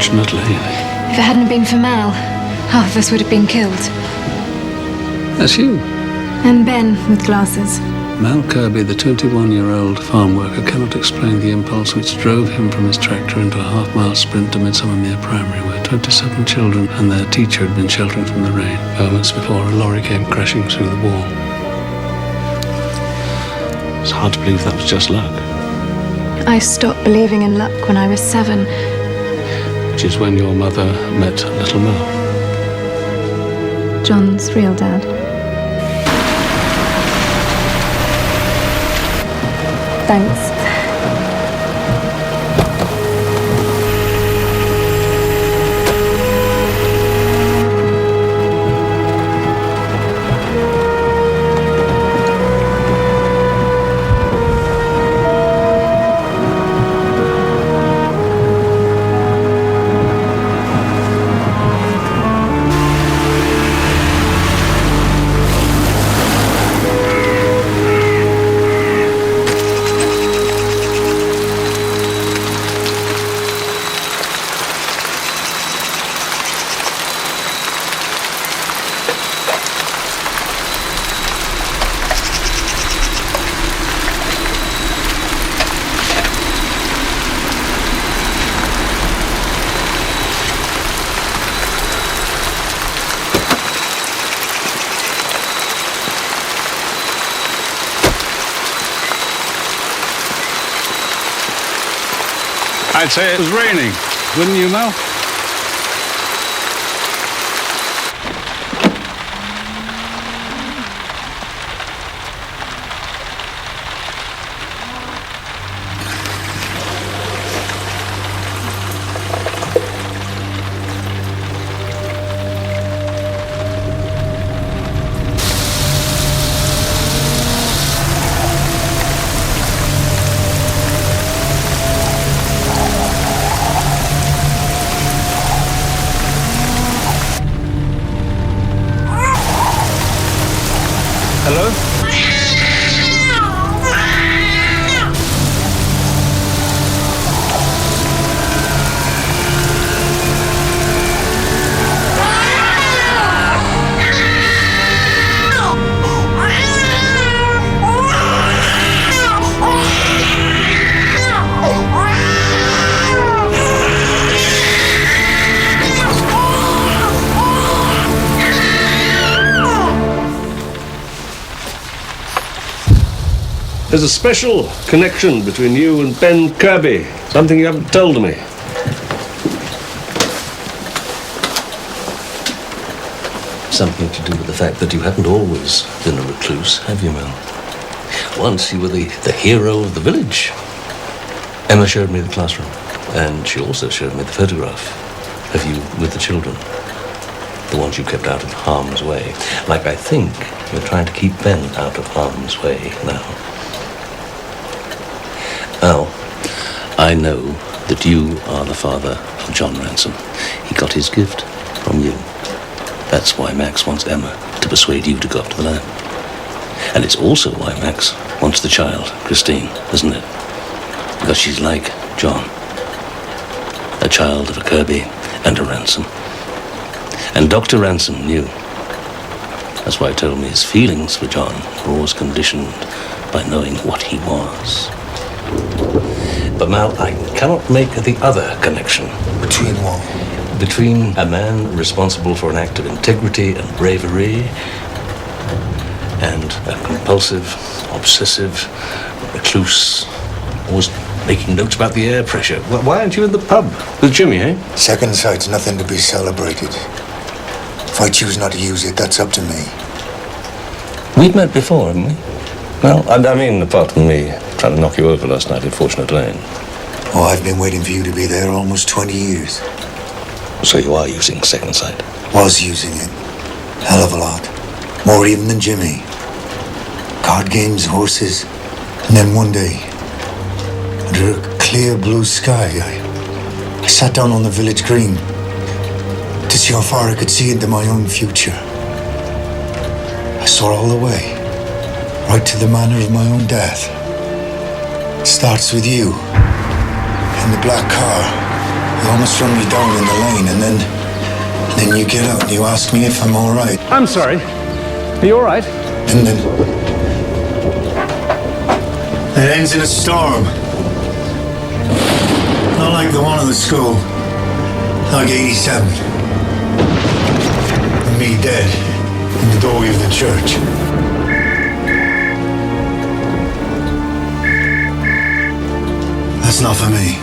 Fortunately. If it hadn't been for Mal, half of us would have been killed. That's you. And Ben with glasses. Mal Kirby, the 21-year-old farm worker, cannot explain the impulse which drove him from his tractor into a half-mile sprint to Midsomer Mere Primary, where 27 children and their teacher had been sheltering from the rain moments before a lorry came crashing through the wall. It's hard to believe that was just luck. I stopped believing in luck when I was 7. Which is when your mother met little Mal. John's real dad. Thanks. I'd say it was raining, wouldn't you, Mel? Hello? There's a special connection between you and Ben Kirby. Something you haven't told me. Something to do with the fact that you haven't always been a recluse, have you, Mel? Once you were the hero of the village. Emma showed me the classroom, and she also showed me the photograph of you with the children. The ones you kept out of harm's way. Like I think you're trying to keep Ben out of harm's way now. Al, I know that you are the father of John Ransom. He got his gift from you. That's why Max wants Emma to persuade you to go up to the lab. And it's also why Max wants the child, Christine, isn't it? Because she's like John. A child of a Kirby and a Ransom. And Dr. Ransom knew. That's why he told me his feelings for John were always conditioned by knowing what he was. But Mal, I cannot make the other connection. Between what? Between a man responsible for an act of integrity and bravery and a compulsive, obsessive, recluse, always making notes about the air pressure. Why aren't you in the pub with Jimmy, eh? Second sight's nothing to be celebrated. If I choose not to use it, that's up to me. We've met before, haven't we? Well, I mean, apart from me trying to knock you over last night in Fortunate Lane. Oh, I've been waiting for you to be there almost 20 years. So you are using second sight? Was using it. Hell of a lot. More even than Jimmy. Card games, horses, and then one day, under a clear blue sky, I sat down on the village green to see how far I could see into my own future. I saw all the way, right to the manner of my own death. It starts with you, in the black car. You almost run me down in the lane, and then you get out and you ask me if I'm all right. I'm sorry. Are you all right? And then it ends in a storm. Not like the one in the school. Like 87. And me dead in the doorway of the church. That's not for me.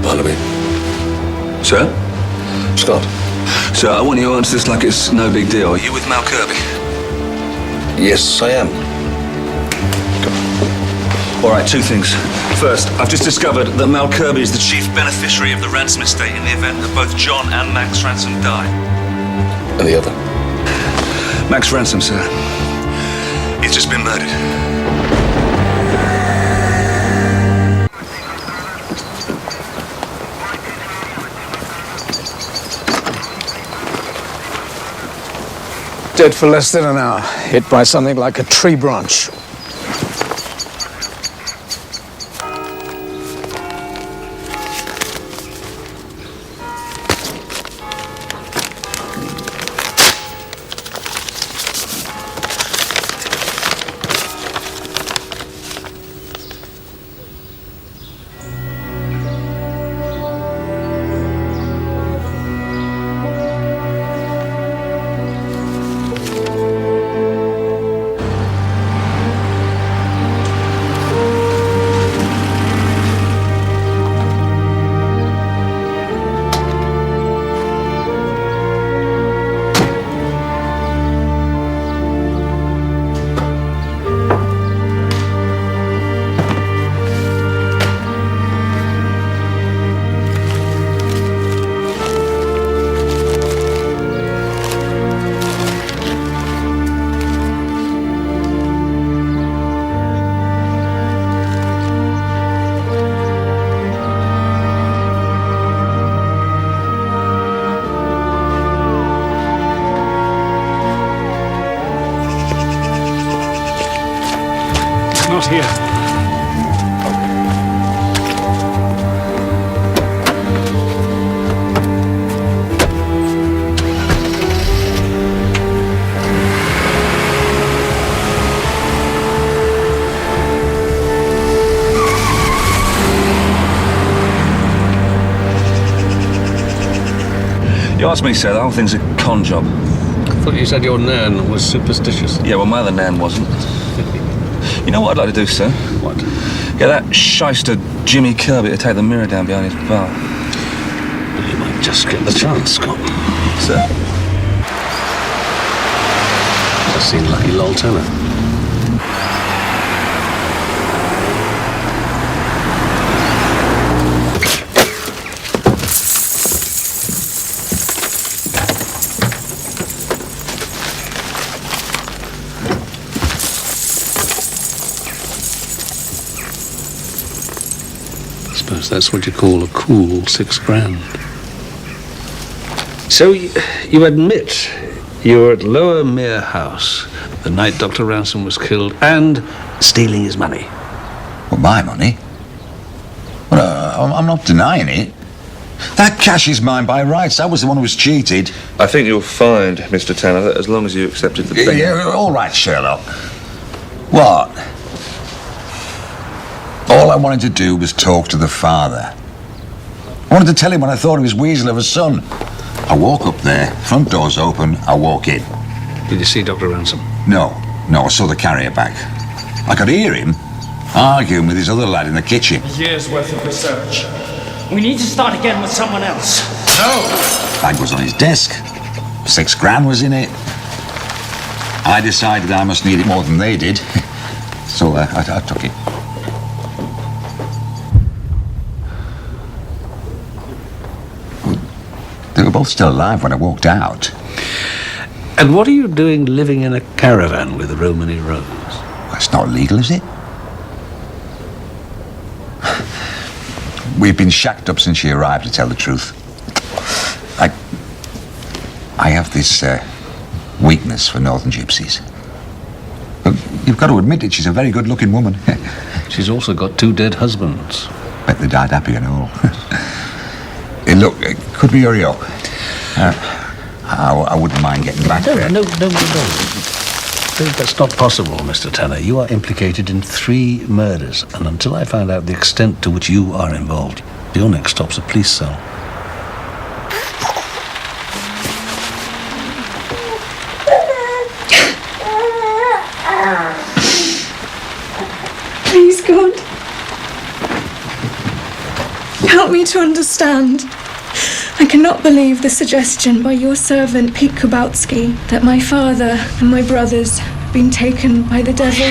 Barnaby. Sir? Scott, So I want you to answer this like it's no big deal. Are you with Mal Kirby? Yes, I am. All right, two things. First, I've just discovered that Mal Kirby is the chief beneficiary of the ransom estate in the event that both John and Max Ransom die. And the other? Max Ransom, sir. He's just been murdered. Dead for less than an hour, hit by something like a tree branch. Not here. You asked me, sir, the whole thing's a con job. I thought you said your nan was superstitious. Yeah, well, my other nan wasn't. You know what I'd like to do, sir? What? Get that shyster Jimmy Kirby to take the mirror down behind his bar. Well, you might just get the chance, Scott. Sir? I've seen Lucky Lol Tanner. Suppose that's what you call a cool £6,000. So you admit you were at Lower Mere House the night Dr. Ransom was killed and stealing his money? Well, my money? Well, I'm not denying it. That cash is mine by rights. I was the one who was cheated. I think you'll find, Mr. Tanner, that as long as you accepted the thing... Yeah, all right, Sherlock. What? All I wanted to do was talk to the father. I wanted to tell him what I thought of his weasel of a son. I walk up there, front door's open, I walk in. Did you see Dr. Ransom? No, I saw the carrier bag. I could hear him arguing with his other lad in the kitchen. A year's worth of research. We need to start again with someone else. No! Bag was on his desk. £6,000 was in it. I decided I must need it more than they did. So I took it. They were both still alive when I walked out. And what are you doing living in a caravan with Romany Rose? That's not illegal, is it? We've been shacked up since she arrived, to tell the truth. I have this weakness for northern gypsies. But you've got to admit it, she's a very good-looking woman. She's also got 2 dead husbands. Bet they died happy and all. Hey, look, could we hurry up? I wouldn't mind getting back there. No. That's not possible, Mr. Tanner. You are implicated in 3 murders, and until I find out the extent to which you are involved, your next stop's a police cell. Please, God. Help me to understand. I cannot believe the suggestion by your servant, Pete Kubowski, that my father and my brothers have been taken by the devil.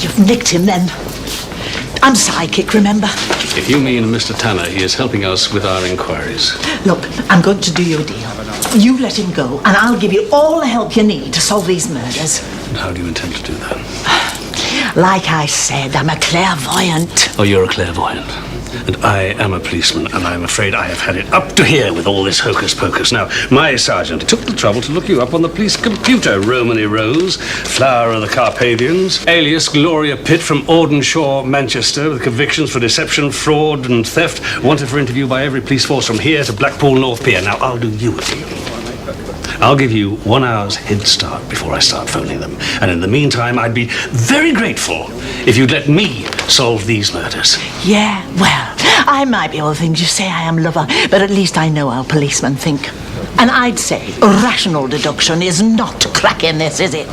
You've nicked him then. I'm psychic, remember? If you mean Mr. Tanner, he is helping us with our inquiries. Look, I'm going to do you a deal. You let him go, and I'll give you all the help you need to solve these murders. And how do you intend to do that? Like I said, I'm a clairvoyant. Oh, you're a clairvoyant. And I am a policeman, and I'm afraid I have had it up to here with all this hocus-pocus. Now, my sergeant took the trouble to look you up on the police computer. Romany Rose, flower of the Carpathians, alias Gloria Pitt from Audenshaw, Manchester, with convictions for deception, fraud, and theft, wanted for interview by every police force from here to Blackpool North Pier. Now, I'll do you a deal. I'll give you 1 hour's head start before I start phoning them. And in the meantime, I'd be very grateful if you'd let me solve these murders. Yeah, well, I might be all the things you say I am, lover, but at least I know how policemen think. And I'd say rational deduction is not cracking this, is it?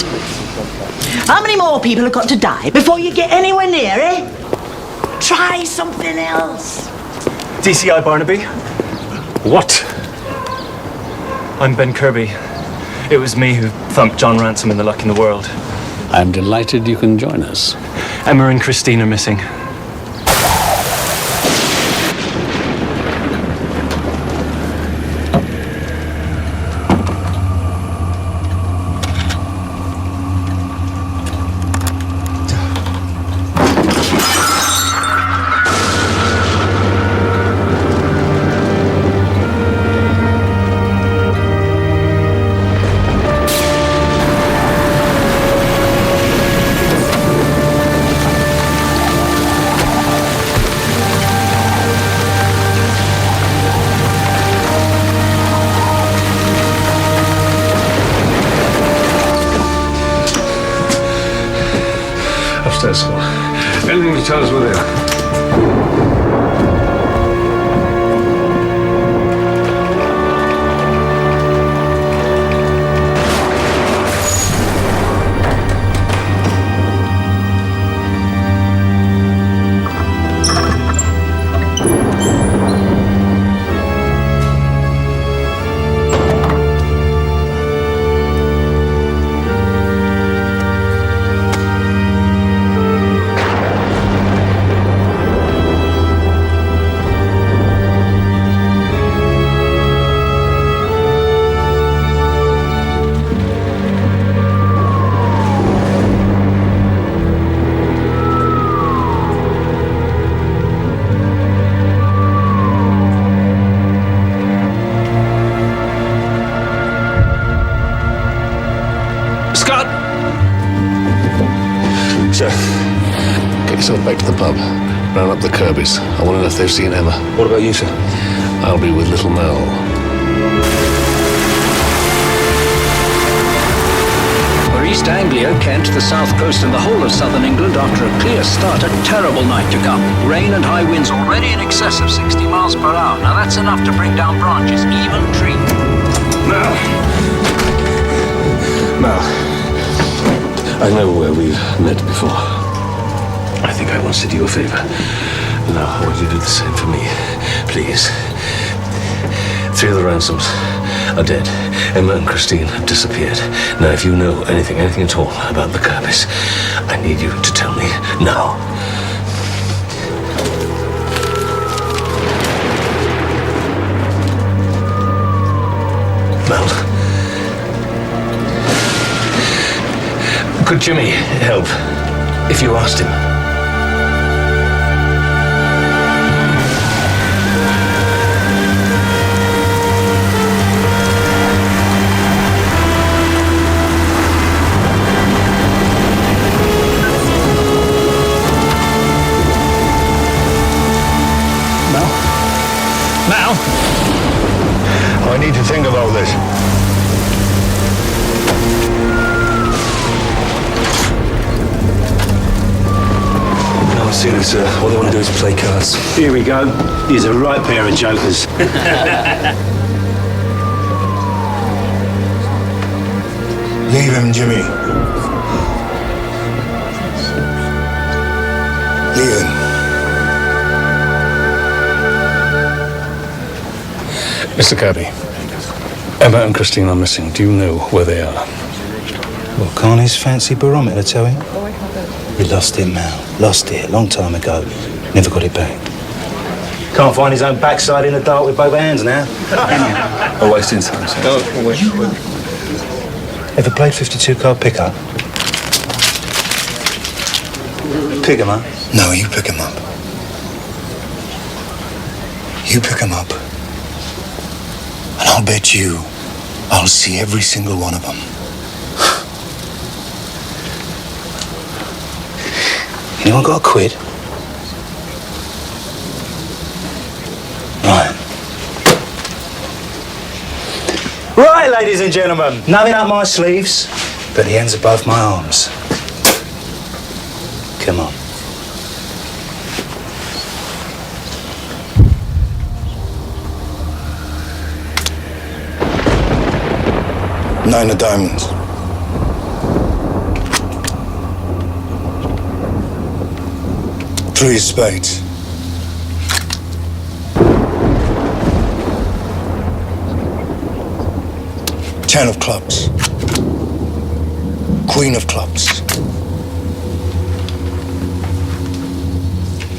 How many more people have got to die before you get anywhere near, eh? Try something else. DCI Barnaby? What? I'm Ben Kirby. It was me who thumped John Ransom in the Luck in the World. I'm delighted you can join us. Emma and Christine are missing. Upstairs, Scott. Anything to tell us where they are? Sir, get yourself back to the pub. Round up the Kirbys. I want to know if they've seen Emma. What about you, sir? I'll be with little Mel. For East Anglia, Kent, the south coast and the whole of southern England, after a clear start, a terrible night to come. Rain and high winds already in excess of 60 miles per hour. Now that's enough to bring down branches, even trees. Mel, I know where we've met before. I think I once did you a favor. Now, I want you to do the same for me. Please. 3 of the Ransoms are dead. Emma and Christine have disappeared. Now, if you know anything at all about the Kirbys, I need you to tell me now. Mel. Could Jimmy help if you asked him? Now? I need to think about this. seeing as all they want to do is play cards. Here we go. He's a right pair of jokers. Leave him, Jimmy. Leave him. Mr. Kirby, Emma and Christine are missing. Do you know where they are? Well, can't his fancy barometer tell him? He lost it, Mal. Lost it a long time ago. Never got it back. Can't find his own backside in the dark with both hands now. I'm wasting time, sir. Ever played 52 card pickup? Pick 'em up. No, you pick him up. You pick him up. And I'll bet you I'll see every single one of them. Anyone got a quid? Right. Right, ladies and gentlemen. Nothing up my sleeves, but the hands above my arms. Come on. Nine of diamonds. Three of spades. Ten of clubs. Queen of clubs.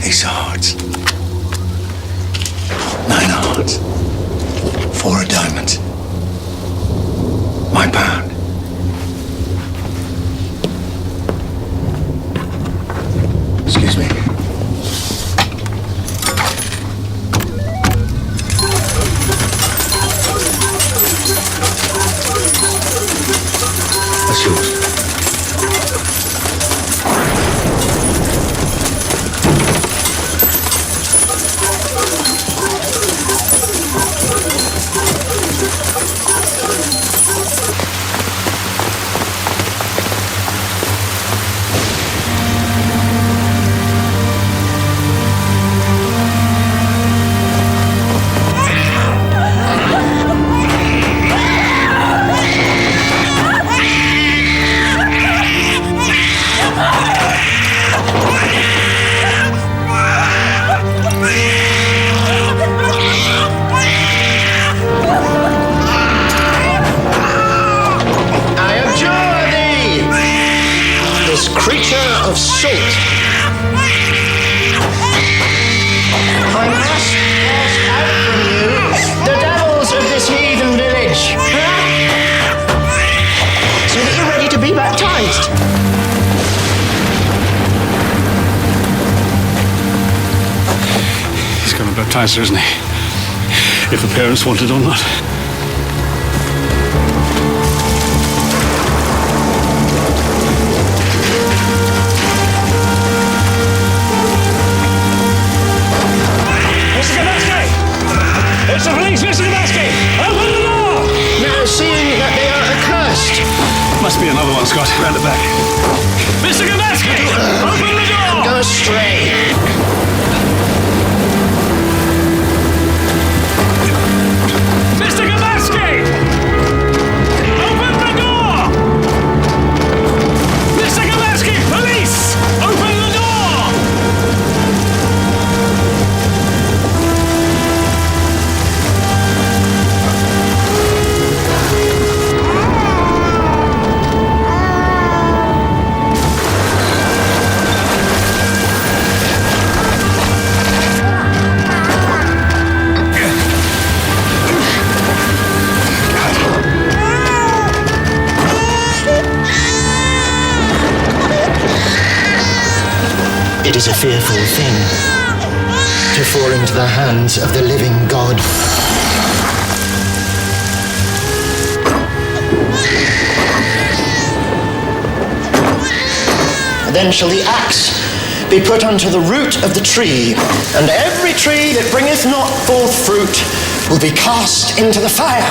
Ace of hearts. Nine of hearts. Four of diamonds. My pound. Excuse me. That's yours. Creature of salt. I must cast out from you the devils of this heathen village. So that you're ready to be baptized. He's going to baptize her, isn't he? If the parents want it or not. It's the police, Mr. Gabasky! Open the door! Now, seeing that they are accursed. Must be another one, Scott. Round the back. Mr. Gabasky! Open the door! Go astray. Mr. Gabasky! Open the door! Mr. Gabasky! Police! Open the door! It is a fearful thing to fall into the hands of the living God. Then shall the axe be put unto the root of the tree, and every tree that bringeth not forth fruit will be cast into the fire.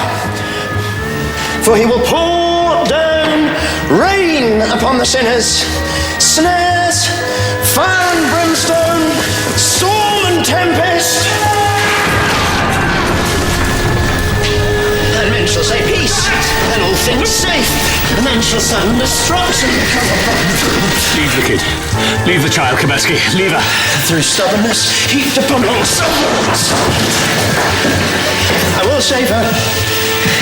For he will pour down rain upon the sinners, snares, fire and brimstone, tempest. And men shall say peace, and all things safe. And then shall sound destruction. Leave the kid. Leave the child, Kabatsky. Leave her. Through stubbornness, heaped upon long sufferance. I will save her.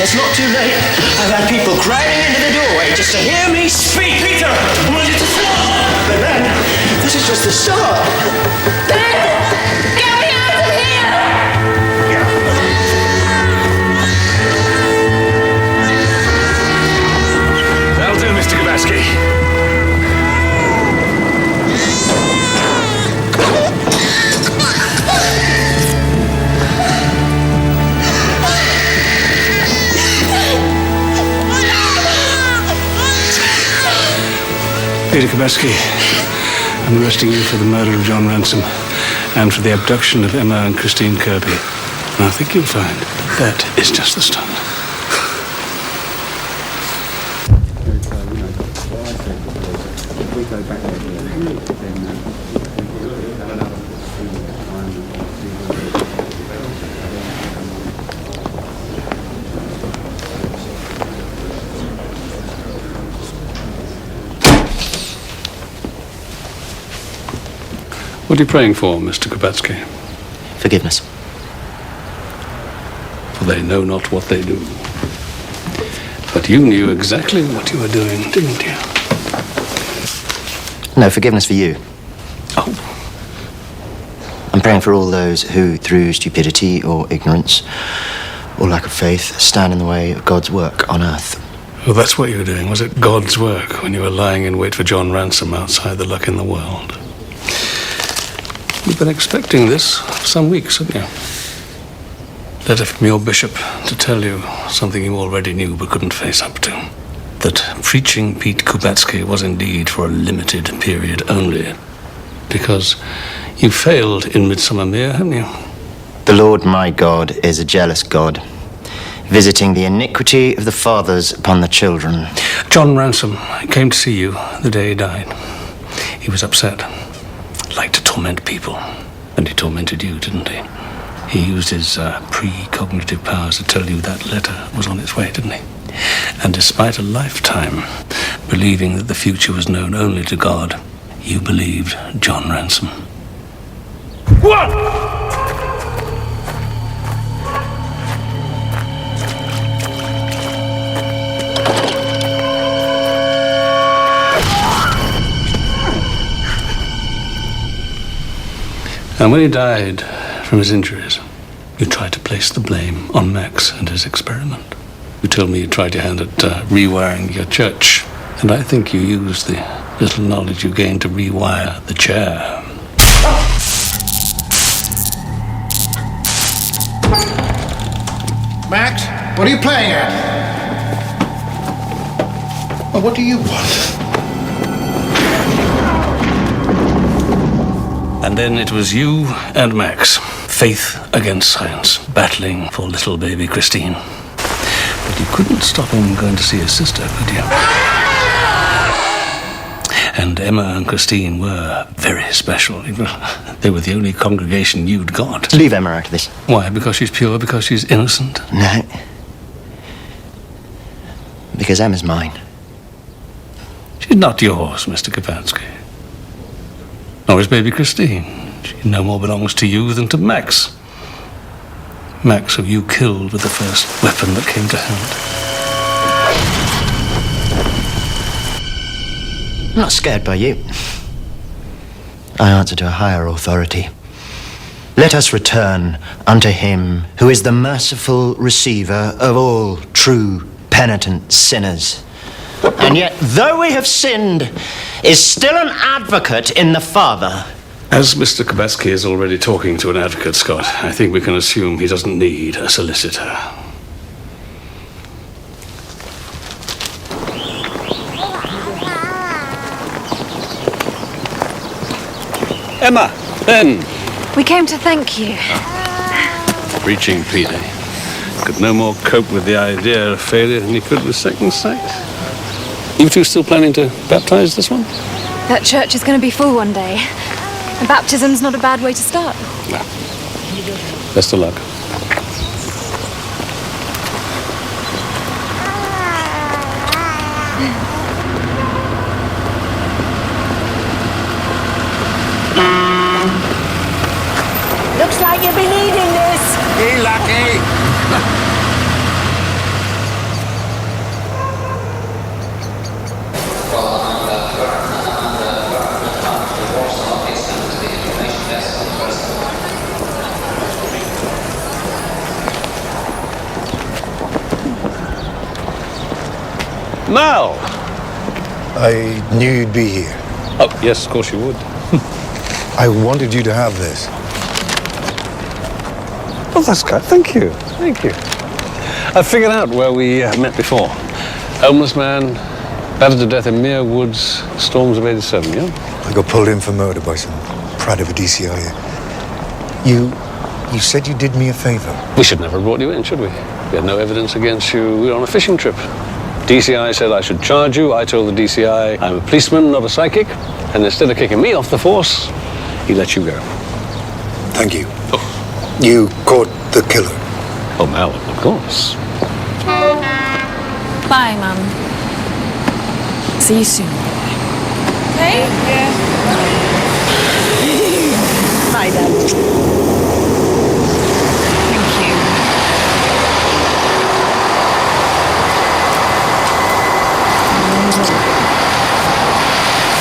It's not too late. I've had people crowding into the doorway just to hear me speak. Peter, I want you to stop. But then, this is just the start. Get me out of here! That'll do, Mr. Kabatsky. Peter Kabatsky, I'm arresting you for the murder of John Ransom and for the abduction of Emma and Christine Kirby. And I think you'll find that is just the start. What are you praying for, Mr. Kabatsky? Forgiveness. For they know not what they do. But you knew exactly what you were doing, didn't you? No, forgiveness for you. Oh. I'm praying for all those who, through stupidity or ignorance or lack of faith, stand in the way of God's work on earth. Well, that's what you were doing. Was it God's work when you were lying in wait for John Ransom outside the Luck in the World? You've been expecting this for some weeks, haven't you? Letter from your bishop to tell you something you already knew but couldn't face up to. That preaching Pete Kubatsky was indeed for a limited period only. Because you failed in Midsomer Mere, haven't you? The Lord my God is a jealous God, visiting the iniquity of the fathers upon the children. John Ransom came to see you the day he died. He was upset. Liked to torment people. And he tormented you, didn't he? He used his precognitive powers to tell you that letter was on its way, didn't he? And despite a lifetime believing that the future was known only to God, you believed John Ransom. What? And when he died from his injuries, you tried to place the blame on Max and his experiment. You told me you tried your hand at rewiring your church, and I think you used the little knowledge you gained to rewire the chair. Max, what are you playing at? Well, what do you want? And then it was you and Max, faith against science, battling for little baby Christine. But you couldn't stop him going to see his sister, could you? And Emma and Christine were very special. They were the only congregation you'd got. Leave Emma out of this. Why? Because she's pure? Because she's innocent? No. Because Emma's mine. She's not yours, Mr. Kapansky. Nor is baby Christine. She no more belongs to you than to Max. Max, who you killed with the first weapon that came to hand. I'm not scared by you. I answer to a higher authority. Let us return unto him who is the merciful receiver of all true penitent sinners. And yet, though we have sinned, is still an advocate in the Father. As Mr. Kabatsky is already talking to an advocate, Scott, I think we can assume he doesn't need a solicitor. Emma, Ben. We came to thank you. Preaching Peter could no more cope with the idea of failure than he could with second sight. You two still planning to baptize this one? That church is going to be full one day. A baptism's not a bad way to start. No. Best of luck. Looks like you'll be needing this. Hey, lucky. Mal! I knew you'd be here. Oh, yes, of course you would. I wanted you to have this. Oh, that's good. Thank you. Thank you. I figured out where we met before. Homeless man, battered to death in Mere Woods, storms of 87, yeah? I got pulled in for murder by some prat of a DCI. You said you did me a favor. We should never have brought you in, should we? We had no evidence against you. We were on a fishing trip. DCI said I should charge you. I told the DCI I'm a policeman, not a psychic. And instead of kicking me off the force, he let you go. Thank you. You caught the killer. Oh, Mal, of course. Bye, Mum. See you soon. Hey? Yeah. Hi, Dad. Thank you.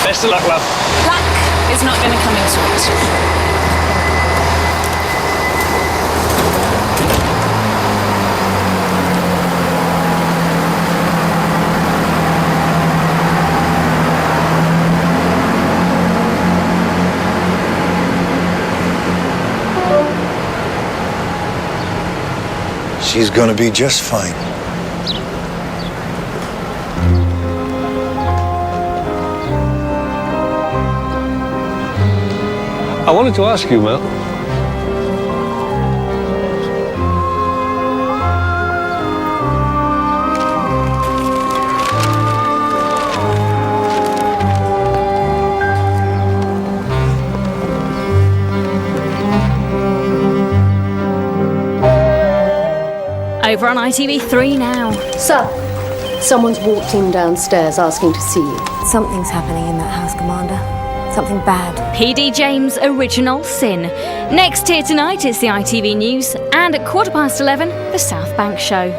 Best of luck, love. Luck is not going to come into it. She's gonna be just fine. I wanted to ask you, Mel. Over on ITV3 now. Sir, someone's walked in downstairs asking to see you. Something's happening in that house, Commander. Something bad. PD James' Original Sin. Next here tonight is the ITV News, and at 11:15, the South Bank Show.